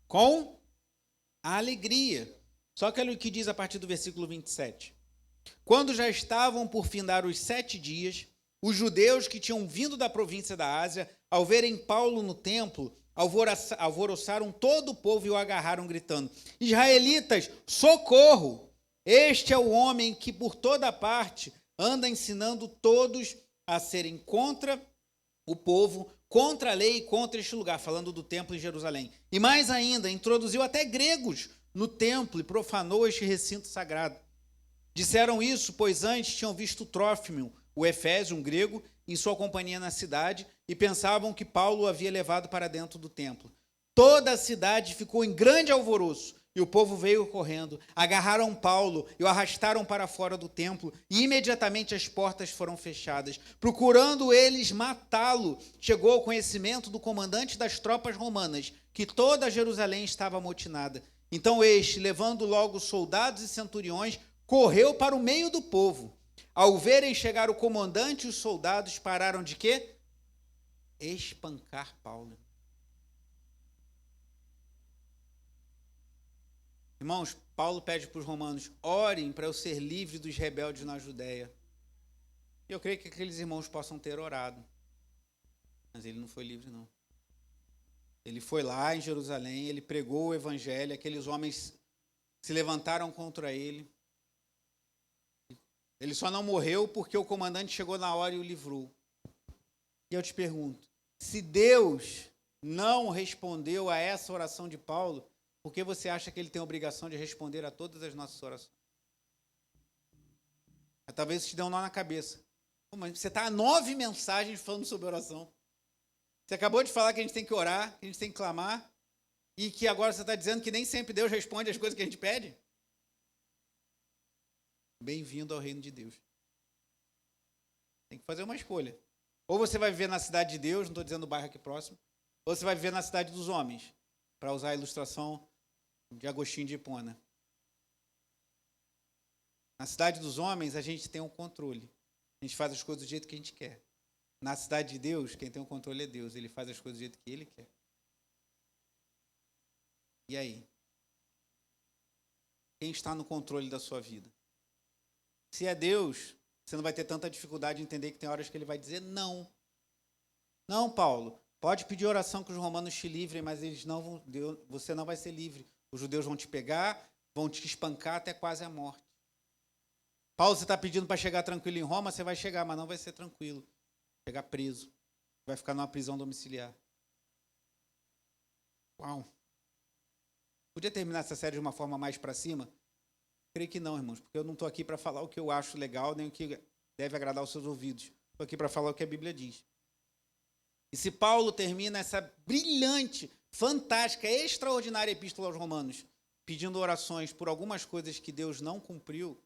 Com alegria. Só que olha o que diz a partir do versículo 27. Quando já estavam por findar os 7 dias, os judeus que tinham vindo da província da Ásia, ao verem Paulo no templo, alvoroçaram todo o povo e o agarraram, gritando, Israelitas, socorro! Este é o homem que por toda parte anda ensinando todos a serem contra o povo, contra a lei e contra este lugar, falando do templo em Jerusalém. E mais ainda, introduziu até gregos no templo e profanou este recinto sagrado. Disseram isso, pois antes tinham visto Trófimo, o Efésio, um grego, em sua companhia na cidade, e pensavam que Paulo o havia levado para dentro do templo. Toda a cidade ficou em grande alvoroço, e o povo veio correndo, agarraram Paulo e o arrastaram para fora do templo, e imediatamente as portas foram fechadas. Procurando eles matá-lo, chegou ao conhecimento do comandante das tropas romanas, que toda Jerusalém estava amotinada. Então este, levando logo soldados e centuriões, correu para o meio do povo. Ao verem chegar o comandante e os soldados, pararam de quê? Espancar Paulo. Irmãos, Paulo pede para os romanos, orem para eu ser livre dos rebeldes na Judéia. E eu creio que aqueles irmãos possam ter orado. Mas ele não foi livre, não. Ele foi lá em Jerusalém, ele pregou o evangelho, aqueles homens se levantaram contra ele. Ele só não morreu porque o comandante chegou na hora e o livrou. E eu te pergunto, se Deus não respondeu a essa oração de Paulo, por que você acha que ele tem a obrigação de responder a todas as nossas orações? Talvez isso te dê um nó na cabeça. Mas você está a 9 mensagens falando sobre oração. Você acabou de falar que a gente tem que orar, que a gente tem que clamar, e que agora você está dizendo que nem sempre Deus responde as coisas que a gente pede? Bem-vindo ao reino de Deus. Tem que fazer uma escolha. Ou você vai viver na cidade de Deus, não estou dizendo o bairro aqui próximo, ou você vai viver na cidade dos homens, para usar a ilustração de Agostinho de Hipona. Na cidade dos homens, a gente tem um controle. A gente faz as coisas do jeito que a gente quer. Na cidade de Deus, quem tem o controle é Deus. Ele faz as coisas do jeito que Ele quer. E aí? Quem está no controle da sua vida? Se é Deus, você não vai ter tanta dificuldade de entender que tem horas que Ele vai dizer não. Não, Paulo. Pode pedir oração que os romanos te livrem, mas eles não vão, você não vai ser livre. Os judeus vão te pegar, vão te espancar até quase a morte. Paulo, você está pedindo para chegar tranquilo em Roma, você vai chegar, mas não vai ser tranquilo. Chegar preso. Vai ficar numa prisão domiciliar. Uau. Podia terminar essa série de uma forma mais para cima? Creio que não, irmãos, porque eu não estou aqui para falar o que eu acho legal, nem o que deve agradar aos seus ouvidos. Estou aqui para falar o que a Bíblia diz. E se Paulo termina essa brilhante, fantástica, extraordinária epístola aos Romanos, pedindo orações por algumas coisas que Deus não cumpriu,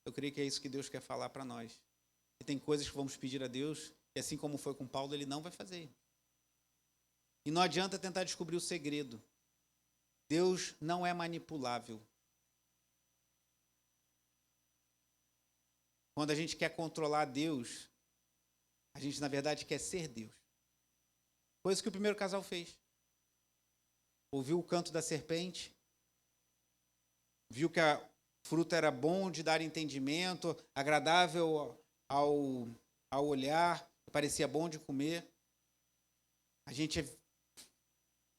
eu creio que é isso que Deus quer falar para nós. E tem coisas que vamos pedir a Deus, e assim como foi com Paulo, Ele não vai fazer. E não adianta tentar descobrir o segredo. Deus não é manipulável. Quando a gente quer controlar Deus, a gente, na verdade, quer ser Deus. Foi isso que o primeiro casal fez. Ouviu o canto da serpente, viu que a fruta era bom de dar entendimento, agradável ao olhar, parecia bom de comer. A gente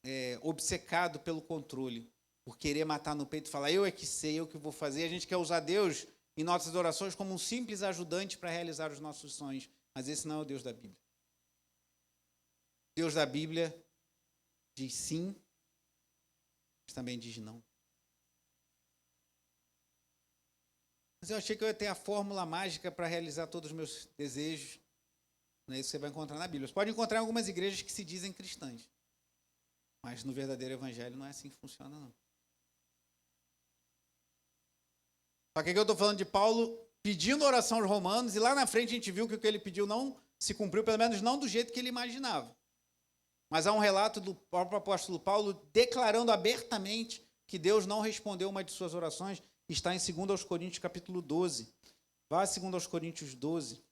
é obcecado pelo controle, por querer matar no peito e falar, eu é que sei, eu que vou fazer. A gente quer usar Deus em nossas orações como um simples ajudante para realizar os nossos sonhos. Mas esse não é o Deus da Bíblia. Deus da Bíblia diz sim, mas também diz não. Mas eu achei que eu ia ter a fórmula mágica para realizar todos os meus desejos. Não é isso que você vai encontrar na Bíblia. Você pode encontrar em algumas igrejas que se dizem cristãs. Mas no verdadeiro evangelho não é assim que funciona, não. Só que aqui eu estou falando de Paulo pedindo oração aos romanos, e lá na frente a gente viu que o que ele pediu não se cumpriu, pelo menos não do jeito que ele imaginava. Mas há um relato do próprio apóstolo Paulo declarando abertamente que Deus não respondeu uma de suas orações. Está em 2 Coríntios capítulo 12. Vá a 2 Coríntios 12.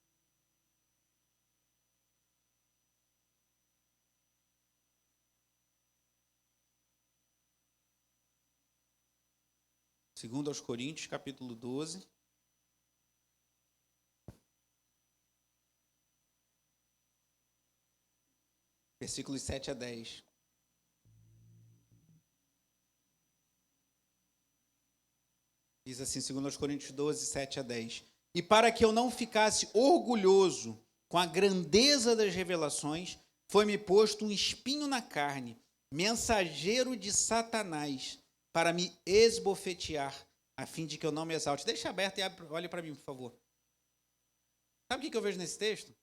Segundo aos Coríntios, capítulo 12. Versículos 7 a 10. Diz assim, 2 Coríntios 12, 7 a 10. E para que eu não ficasse orgulhoso com a grandeza das revelações, foi-me posto um espinho na carne, mensageiro de Satanás, para me esbofetear, a fim de que eu não me exalte. Deixa aberto e olhe para mim, por favor. Sabe o que eu vejo nesse texto?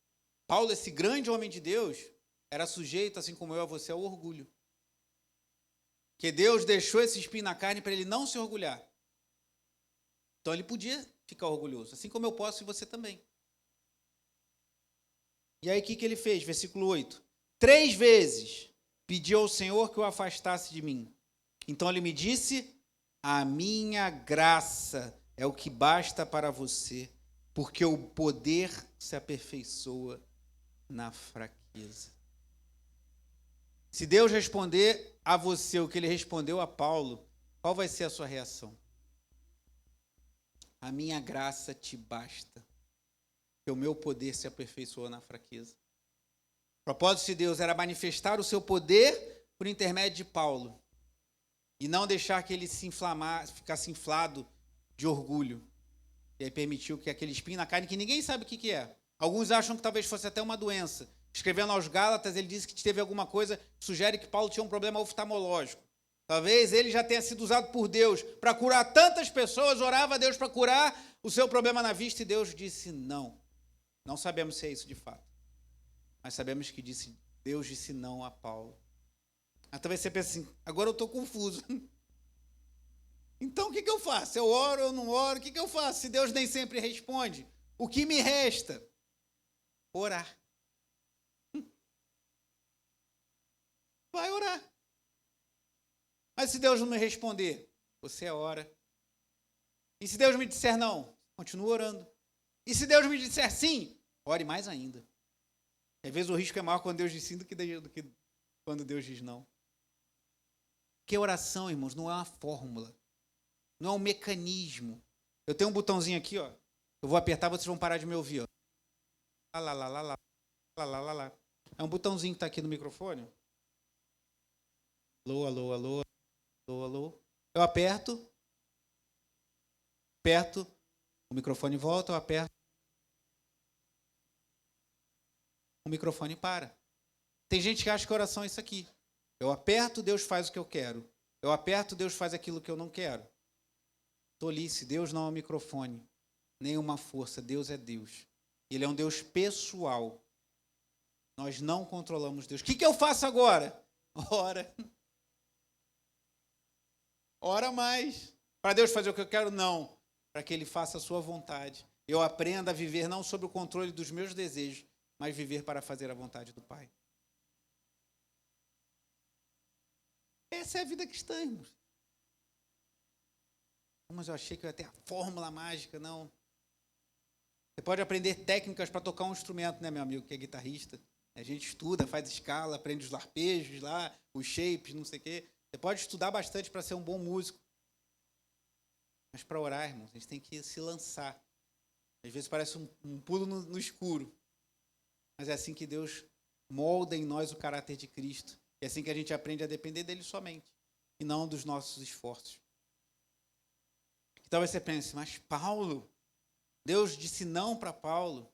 Paulo, esse grande homem de Deus, era sujeito, assim como eu a você, ao orgulho. Que Deus deixou esse espinho na carne para ele não se orgulhar. Então ele podia ficar orgulhoso, assim como eu posso e você também. E aí o que ele fez? Versículo 8. 3 vezes pedi ao Senhor que o afastasse de mim. Então ele me disse, a minha graça é o que basta para você, porque o poder se aperfeiçoa na fraqueza. Se Deus responder a você o que ele respondeu a Paulo, qual vai ser a sua reação? A minha graça te basta, porque o meu poder se aperfeiçoa na fraqueza. O propósito de Deus era manifestar o seu poder por intermédio de Paulo e não deixar que ele se inflamasse, ficasse inflado de orgulho. E aí permitiu que aquele espinho na carne, que ninguém sabe o que é. Alguns acham que talvez fosse até uma doença. Escrevendo aos Gálatas, ele disse que teve alguma coisa que sugere que Paulo tinha um problema oftalmológico. Talvez ele já tenha sido usado por Deus para curar tantas pessoas, orava a Deus para curar o seu problema na vista, e Deus disse não. Não sabemos se é isso de fato. Mas sabemos que Deus disse não a Paulo. Aí talvez você pense assim, agora eu estou confuso. Então o que eu faço? Eu oro, eu não oro? O que eu faço se Deus nem sempre responde? O que me resta? Orar. Vai orar. Mas se Deus não me responder, você ora. E se Deus me disser não, continua orando. E se Deus me disser sim, ore mais ainda. Às vezes o risco é maior quando Deus diz sim do que quando Deus diz não. Porque oração, irmãos, não é uma fórmula. Não é um mecanismo. Eu tenho um botãozinho aqui, ó. Eu vou apertar, vocês vão parar de me ouvir, ó. Lá, lá, lá, lá, lá, lá, lá, lá. É um botãozinho que está aqui no microfone. Alô, alô, alô, alô, alô. Eu aperto, o microfone volta, eu aperto, o microfone para. Tem gente que acha que oração é isso aqui. Eu aperto, Deus faz o que eu quero. Eu aperto, Deus faz aquilo que eu não quero. Tolice, Deus não é um microfone, nem uma força, Deus é Deus. Ele é um Deus pessoal. Nós não controlamos Deus. O que eu faço agora? Ora. Ora mais. Para Deus fazer o que eu quero? Não. Para que Ele faça a sua vontade. Eu aprenda a viver não sob o controle dos meus desejos, mas viver para fazer a vontade do Pai. Essa é a vida cristã, irmãos. Mas eu achei que eu ia ter a fórmula mágica, não. Você pode aprender técnicas para tocar um instrumento, né, meu amigo, que é guitarrista. A gente estuda, faz escala, aprende os arpejos lá, os shapes, não sei o quê. Você pode estudar bastante para ser um bom músico. Mas para orar, irmãos, a gente tem que se lançar. Às vezes parece um pulo no escuro. Mas é assim que Deus molda em nós o caráter de Cristo. É assim que a gente aprende a depender dele somente, e não dos nossos esforços. Talvez você pense, mas Paulo, Deus disse não para Paulo,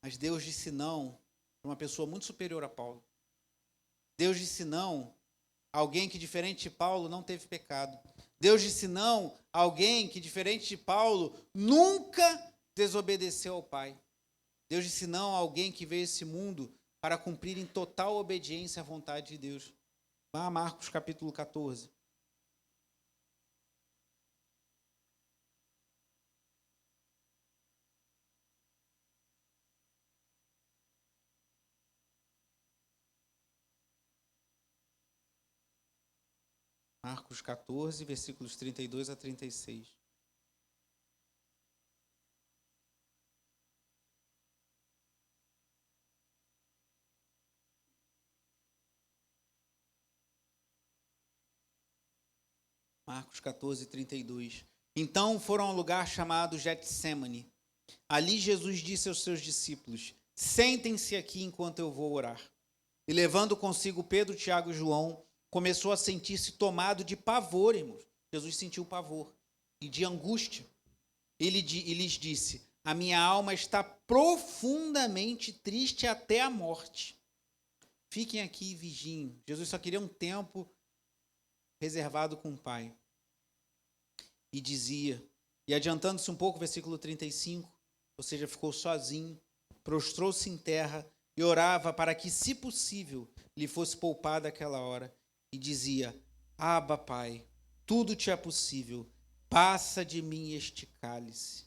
mas Deus disse não para uma pessoa muito superior a Paulo. Deus disse não a alguém que, diferente de Paulo, não teve pecado. Deus disse não a alguém que, diferente de Paulo, nunca desobedeceu ao Pai. Deus disse não a alguém que veio a esse mundo para cumprir em total obediência à vontade de Deus. Vá a Marcos capítulo 14. Marcos 14, versículos 32 a 36. Marcos 14, 32. Então foram a um lugar chamado Getsêmani. Ali Jesus disse aos seus discípulos: sentem-se aqui enquanto eu vou orar. E levando consigo Pedro, Tiago e João, começou a sentir-se tomado de pavor, irmãos. Jesus sentiu pavor e de angústia. Ele lhes disse: a minha alma está profundamente triste até a morte. Fiquem aqui e vigiem. Jesus só queria um tempo reservado com o Pai. E dizia, e adiantando-se um pouco, versículo 35, ou seja, ficou sozinho, prostrou-se em terra e orava para que, se possível, lhe fosse poupada aquela hora. E dizia: Abba, Pai, tudo te é possível, passa de mim este cálice.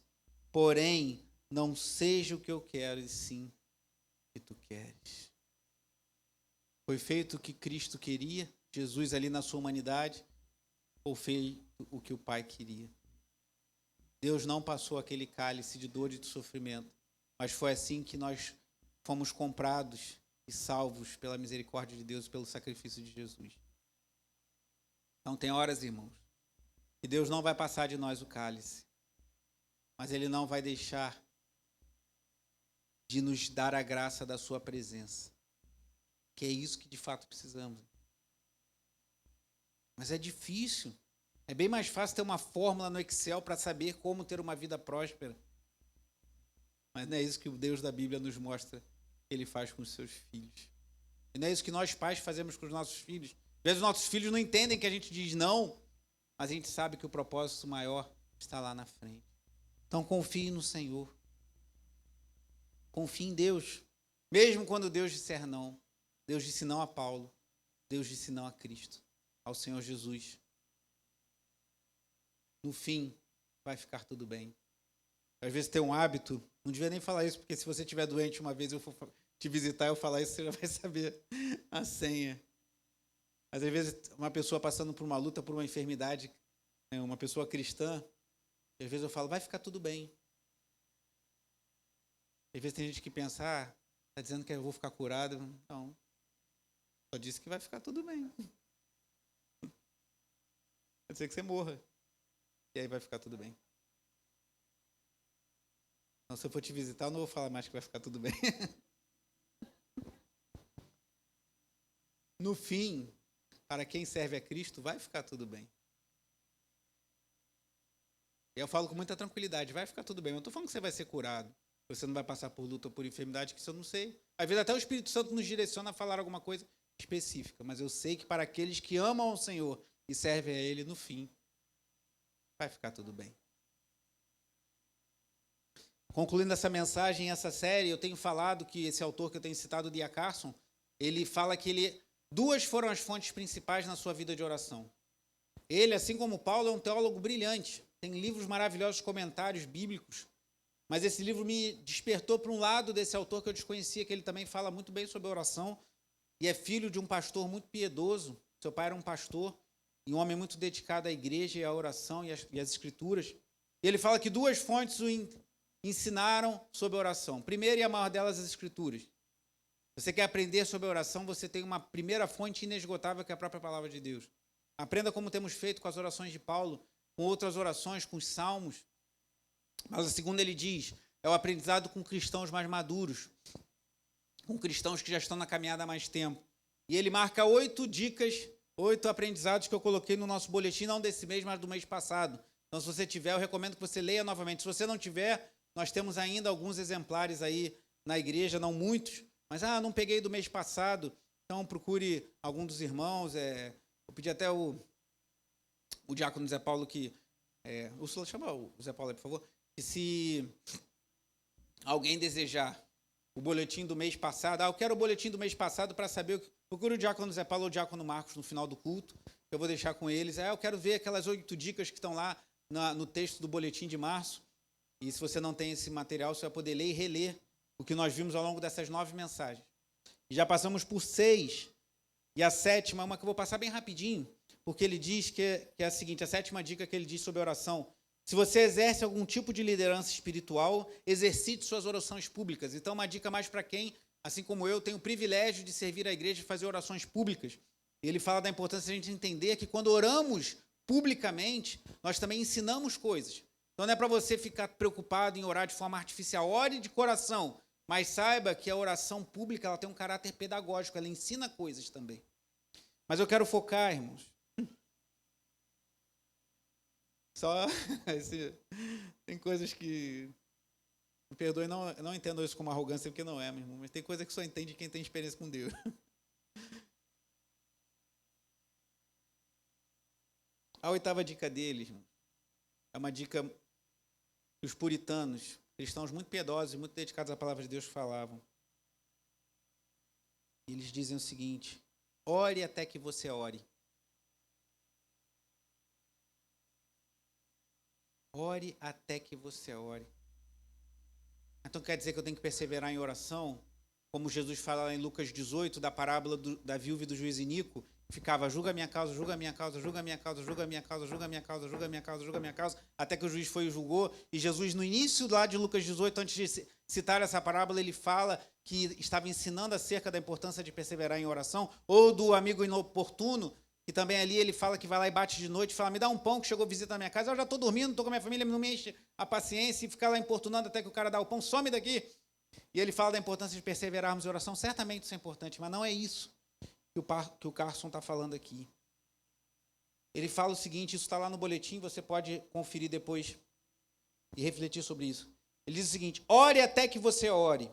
Porém, não seja o que eu quero, e sim o que tu queres. Foi feito o que Cristo queria, Jesus ali na sua humanidade, ou feito o que o Pai queria? Deus não passou aquele cálice de dor e de sofrimento, mas foi assim que nós fomos comprados e salvos pela misericórdia de Deus, pelo sacrifício de Jesus. Então tem horas, irmãos, que Deus não vai passar de nós o cálice, mas Ele não vai deixar de nos dar a graça da sua presença, que é isso que de fato precisamos. Mas é difícil. É bem mais fácil ter uma fórmula no Excel para saber como ter uma vida próspera. Mas não é isso que o Deus da Bíblia nos mostra que Ele faz com os seus filhos. E não é isso que nós pais fazemos com os nossos filhos. Às vezes os nossos filhos não entendem que a gente diz não, mas a gente sabe que o propósito maior está lá na frente. Então confie no Senhor. Confie em Deus. Mesmo quando Deus disser não. Deus disse não a Paulo. Deus disse não a Cristo. Ao Senhor Jesus. No fim, vai ficar tudo bem. Às vezes tem um hábito, não devia nem falar isso, porque se você estiver doente uma vez eu for te visitar e eu falar isso, você já vai saber a senha. Mas às vezes uma pessoa passando por uma luta, por uma enfermidade, uma pessoa cristã, às vezes eu falo, vai ficar tudo bem. Às vezes tem gente que pensa, está dizendo que eu vou ficar curado. Não, só disse que vai ficar tudo bem. Pode ser que você morra. E aí vai ficar tudo bem. Então, se eu for te visitar, eu não vou falar mais que vai ficar tudo bem. No fim, para quem serve a Cristo, vai ficar tudo bem. E eu falo com muita tranquilidade, vai ficar tudo bem. Eu não estou falando que você vai ser curado, que você não vai passar por luta ou por enfermidade, que isso eu não sei. Às vezes até o Espírito Santo nos direciona a falar alguma coisa específica, mas eu sei que para aqueles que amam ao Senhor e servem a Ele, no fim, vai ficar tudo bem. Concluindo essa mensagem, essa série, eu tenho falado que esse autor que eu tenho citado, D.A. Carson, ele fala que duas foram as fontes principais na sua vida de oração. Ele, assim como Paulo, é um teólogo brilhante. Tem livros maravilhosos, comentários bíblicos. Mas esse livro me despertou para um lado desse autor que eu desconhecia, que ele também fala muito bem sobre oração. E é filho de um pastor muito piedoso. Seu pai era um pastor e um homem muito dedicado à igreja e à oração e às escrituras. E ele fala que duas fontes o ensinaram sobre a oração. Primeiro e a maior delas, as escrituras. Se você quer aprender sobre a oração, você tem uma primeira fonte inesgotável, que é a própria palavra de Deus. Aprenda como temos feito com as orações de Paulo, com outras orações, com os salmos. Mas a segunda, ele diz, é o aprendizado com cristãos mais maduros, com cristãos que já estão na caminhada há mais tempo. E ele marca 8 dicas, 8 aprendizados que eu coloquei no nosso boletim, não desse mês, mas do mês passado, Então, se você tiver, eu recomendo que você leia novamente. Se você não tiver, nós temos ainda alguns exemplares aí na igreja, não muitos, mas não peguei do mês passado, então procure algum dos irmãos. Eu pedi até o diácono Zé Paulo que... Úrsula, chama o Zé Paulo aí, por favor. Que se alguém desejar o boletim do mês passado, eu quero o boletim do mês passado para saber, procure o diácono Zé Paulo ou o diácono Marcos no final do culto, eu vou deixar com eles. Eu quero ver aquelas 8 dicas que estão lá no texto do boletim de março. E se você não tem esse material, você vai poder ler e reler o que nós vimos ao longo dessas 9 mensagens. E já passamos por 6, e a 7ª é uma que eu vou passar bem rapidinho, porque ele diz que é a seguinte, a 7ª dica que ele diz sobre a oração: se você exerce algum tipo de liderança espiritual, exercite suas orações públicas. Então, uma dica mais para quem, assim como eu, tem o privilégio de servir a igreja e fazer orações públicas. Ele fala da importância de a gente entender que quando oramos publicamente, nós também ensinamos coisas. Então, não é para você ficar preocupado em orar de forma artificial. Ore de coração, mas saiba que a oração pública ela tem um caráter pedagógico, ela ensina coisas também. Mas eu quero focar, irmãos. Tem coisas que... Me perdoe, não entendo isso como arrogância, porque não é, meu irmão. Mas tem coisa que só entende quem tem experiência com Deus. A 8ª dica deles é uma dica que os puritanos, cristãos muito piedosos e muito dedicados à palavra de Deus, falavam. E eles dizem o seguinte: ore até que você ore. Ore até que você ore. Então quer dizer que eu tenho que perseverar em oração? Como Jesus fala lá em Lucas 18, da parábola da viúva e do juiz iníquo, ficava, julga a minha causa, julga a minha causa, julga a minha causa, julga a minha causa, julga a minha causa, julga a minha causa, julga a minha causa, até que o juiz foi e julgou. E Jesus, no início lá de Lucas 18, antes de citar essa parábola, ele fala que estava ensinando acerca da importância de perseverar em oração, ou do amigo inoportuno, que também ali ele fala que vai lá e bate de noite, fala, me dá um pão que chegou visita na minha casa, eu já estou dormindo, estou com a minha família, não me enche a paciência, e ficar lá importunando até que o cara dá o pão, some daqui. E ele fala da importância de perseverarmos em oração. Certamente isso é importante, mas não é isso que o Carson está falando aqui. Ele fala o seguinte, isso está lá no boletim, você pode conferir depois e refletir sobre isso. Ele diz o seguinte: ore até que você ore.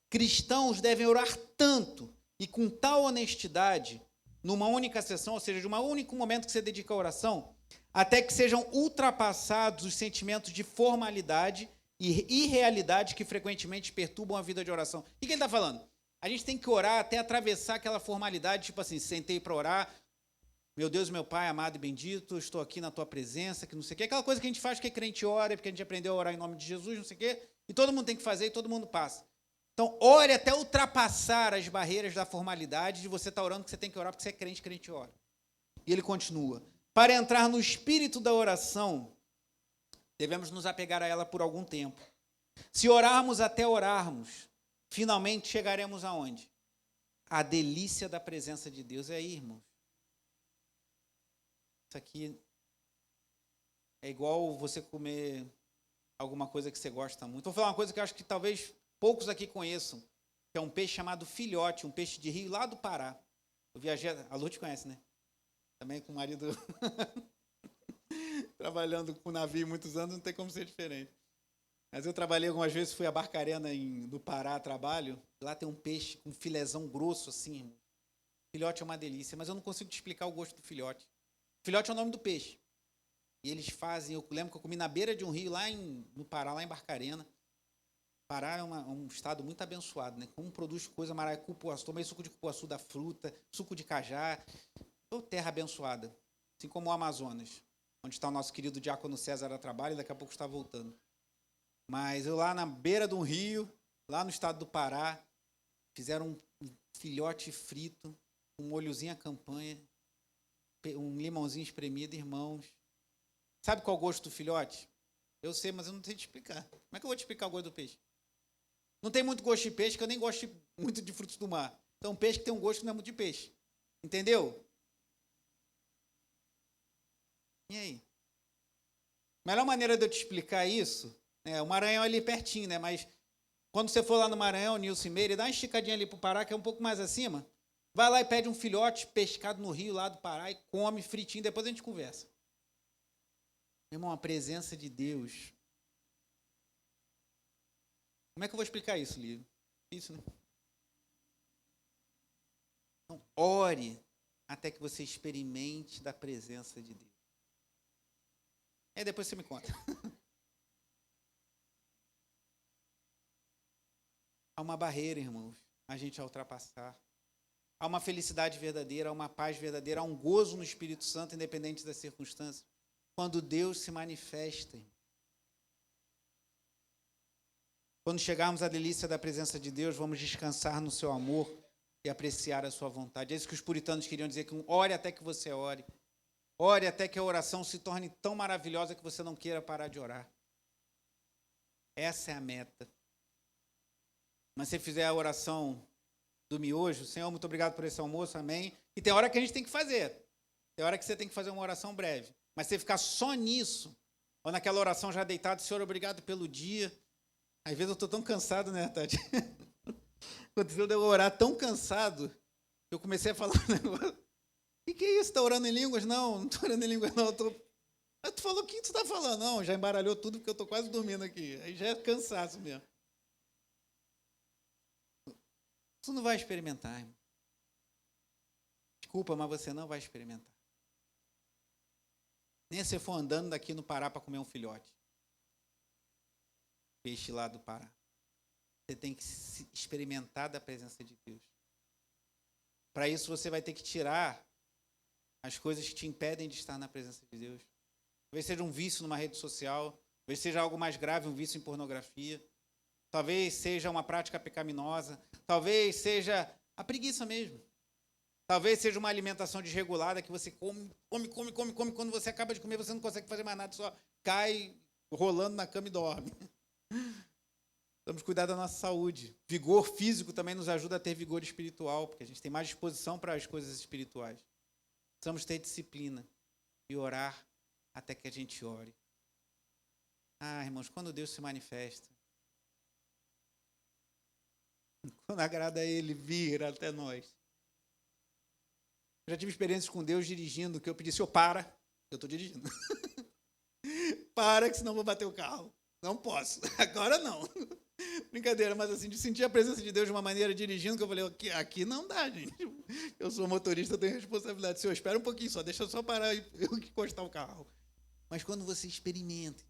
Cristãos devem orar tanto e com tal honestidade, numa única sessão, ou seja, de um único momento que você dedica à oração, até que sejam ultrapassados os sentimentos de formalidade e irrealidade que frequentemente perturbam a vida de oração. O que ele está falando? A gente tem que orar até atravessar aquela formalidade, tipo assim, sentei para orar, meu Deus, meu Pai, amado e bendito, estou aqui na tua presença, que não sei o quê. Aquela coisa que a gente faz que crente ora, porque a gente aprendeu a orar em nome de Jesus, não sei o quê, e todo mundo tem que fazer e todo mundo passa. Então, ore até ultrapassar as barreiras da formalidade de você estar orando que você tem que orar porque você é crente, crente ora. E ele continua. Para entrar no espírito da oração, devemos nos apegar a ela por algum tempo. Se orarmos até orarmos, finalmente chegaremos aonde? A delícia da presença de Deus. É aí, irmãos. Isso aqui é igual você comer alguma coisa que você gosta muito. Vou falar uma coisa que eu acho que talvez poucos aqui conheçam, que é um peixe chamado filhote, um peixe de rio lá do Pará. Eu viajei, a Lute conhece, né? Também com o marido trabalhando com navio muitos anos, não tem como ser diferente. Mas eu trabalhei algumas vezes, fui a Barcarena no Pará a trabalho, lá tem um peixe com um filézão grosso assim, irmão. Filhote é uma delícia, mas eu não consigo te explicar o gosto do filhote. Filhote é o nome do peixe. E eles fazem, eu lembro que eu comi na beira de um rio lá no Pará, lá em Barcarena. Pará é um estado muito abençoado, né? Como produz coisa maravilhosa, cupuaçu, tomei suco de cupuaçu da fruta, suco de cajá. Terra abençoada, assim como o Amazonas, onde está o nosso querido diácono César a trabalho, e daqui a pouco está voltando. Mas eu lá na beira de um rio, lá no estado do Pará, fizeram um filhote frito, um molhozinho à campanha, um limãozinho espremido, irmãos. Sabe qual é o gosto do filhote? Eu sei, mas eu não sei te explicar. Como é que eu vou te explicar o gosto do peixe? Não tem muito gosto de peixe, que eu nem gosto muito de frutos do mar. Então, peixe que tem um gosto que não é muito de peixe. Entendeu? E aí? A melhor maneira de eu te explicar isso, o Maranhão é ali pertinho, né? Mas quando você for lá no Maranhão, Nilson Meire, dá uma esticadinha ali pro Pará, que é um pouco mais acima, vai lá e pede um filhote pescado no rio lá do Pará e come fritinho, depois a gente conversa. Irmão, a presença de Deus. Como é que eu vou explicar isso, Lívio? Isso, né? Então, ore até que você experimente da presença de Deus. Aí depois você me conta. Há uma barreira, irmãos, a gente a ultrapassar. Há uma felicidade verdadeira, há uma paz verdadeira, há um gozo no Espírito Santo, independente das circunstâncias. Quando Deus se manifesta. Quando chegarmos à delícia da presença de Deus, vamos descansar no seu amor e apreciar a sua vontade. É isso que os puritanos queriam dizer, que ore até que você ore. Ore até que a oração se torne tão maravilhosa que você não queira parar de orar. Essa é a meta. Mas se fizer a oração do miojo, Senhor, muito obrigado por esse almoço, amém. E tem hora que a gente tem que fazer. Tem hora que você tem que fazer uma oração breve. Mas você ficar só nisso, ou naquela oração já deitado, Senhor, obrigado pelo dia. Às vezes eu estou tão cansado, né, Tati? Aconteceu de eu orar tão cansado, que eu comecei a falar um negócio. O que é isso? Está orando em línguas? Não estou orando em línguas, não. Tu falou o que tu está falando? Não, já embaralhou tudo, porque eu estou quase dormindo aqui. Aí já é cansaço mesmo. Tu não vai experimentar, irmão. Desculpa, mas você não vai experimentar. Nem se você for andando daqui no Pará para comer um filhote. Peixe lá do Pará. Você tem que experimentar da presença de Deus. Para isso você vai ter que tirar as coisas que te impedem de estar na presença de Deus. Talvez seja um vício numa rede social, talvez seja algo mais grave, um vício em pornografia. Talvez seja uma prática pecaminosa, talvez seja a preguiça mesmo. Talvez seja uma alimentação desregulada que você come. Quando você acaba de comer, você não consegue fazer mais nada, só cai rolando na cama e dorme. Vamos cuidar da nossa saúde. Vigor físico também nos ajuda a ter vigor espiritual, porque a gente tem mais disposição para as coisas espirituais. Precisamos ter disciplina e orar até que a gente ore. Ah, irmãos, quando Deus se manifesta, quando agrada a Ele vir até nós. Eu já tive experiências com Deus dirigindo, que eu pedi, Senhor, para, eu estou dirigindo. Para, que senão eu vou bater o carro. Não posso, agora não. Brincadeira, mas assim, de sentir a presença de Deus de uma maneira dirigindo, que eu falei, aqui não dá, gente. Eu sou motorista, eu tenho responsabilidade. Senhor, espera um pouquinho só, deixa eu só parar e eu encostar o carro. Mas quando você experimenta,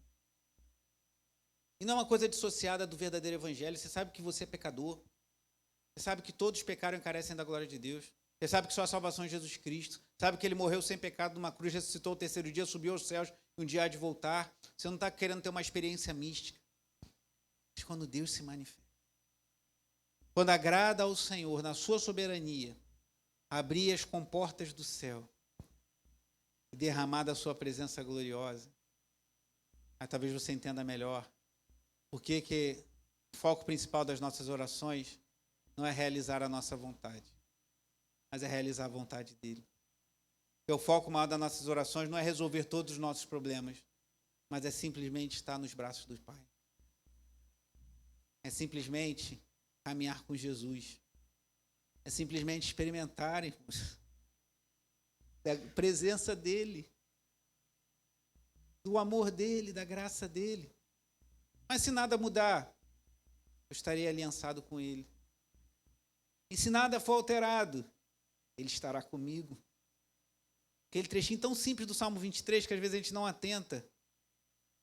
e não é uma coisa dissociada do verdadeiro evangelho, você sabe que você é pecador, você sabe que todos pecaram e carecem da glória de Deus, você sabe que só a salvação é Jesus Cristo, sabe que Ele morreu sem pecado numa cruz, ressuscitou ao terceiro dia, subiu aos céus e um dia há de voltar. Você não está querendo ter uma experiência mística. Mas quando Deus se manifesta, quando agrada ao Senhor, na sua soberania, abrir as comportas do céu e derramar da sua presença gloriosa, aí talvez você entenda melhor por que o foco principal das nossas orações não é realizar a nossa vontade, mas é realizar a vontade dele. Porque o foco maior das nossas orações não é resolver todos os nossos problemas, mas é simplesmente estar nos braços do Pai. É simplesmente caminhar com Jesus. É simplesmente experimentarem da presença dele, do amor dele, da graça dele. Mas se nada mudar, eu estarei aliançado com ele. E se nada for alterado, ele estará comigo. Aquele trechinho tão simples do Salmo 23, que às vezes a gente não atenta.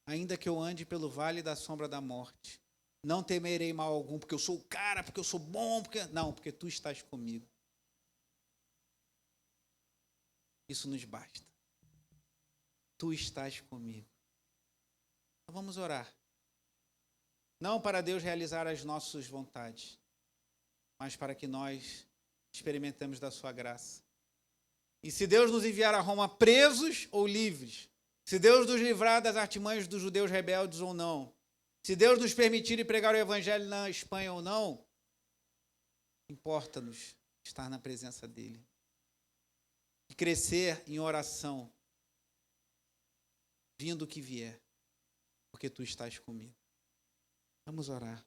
Ainda que eu ande pelo vale da sombra da morte, não temerei mal algum, porque eu sou o cara, porque eu sou bom, porque tu estás comigo. Isso nos basta. Tu estás comigo. Então vamos orar. Não para Deus realizar as nossas vontades, mas para que nós experimentemos da sua graça. E se Deus nos enviar a Roma presos ou livres, se Deus nos livrar das artimanhas dos judeus rebeldes ou não, se Deus nos permitir ir pregar o evangelho na Espanha ou não, importa-nos estar na presença dele. E crescer em oração, vindo o que vier, porque tu estás comigo. Vamos orar.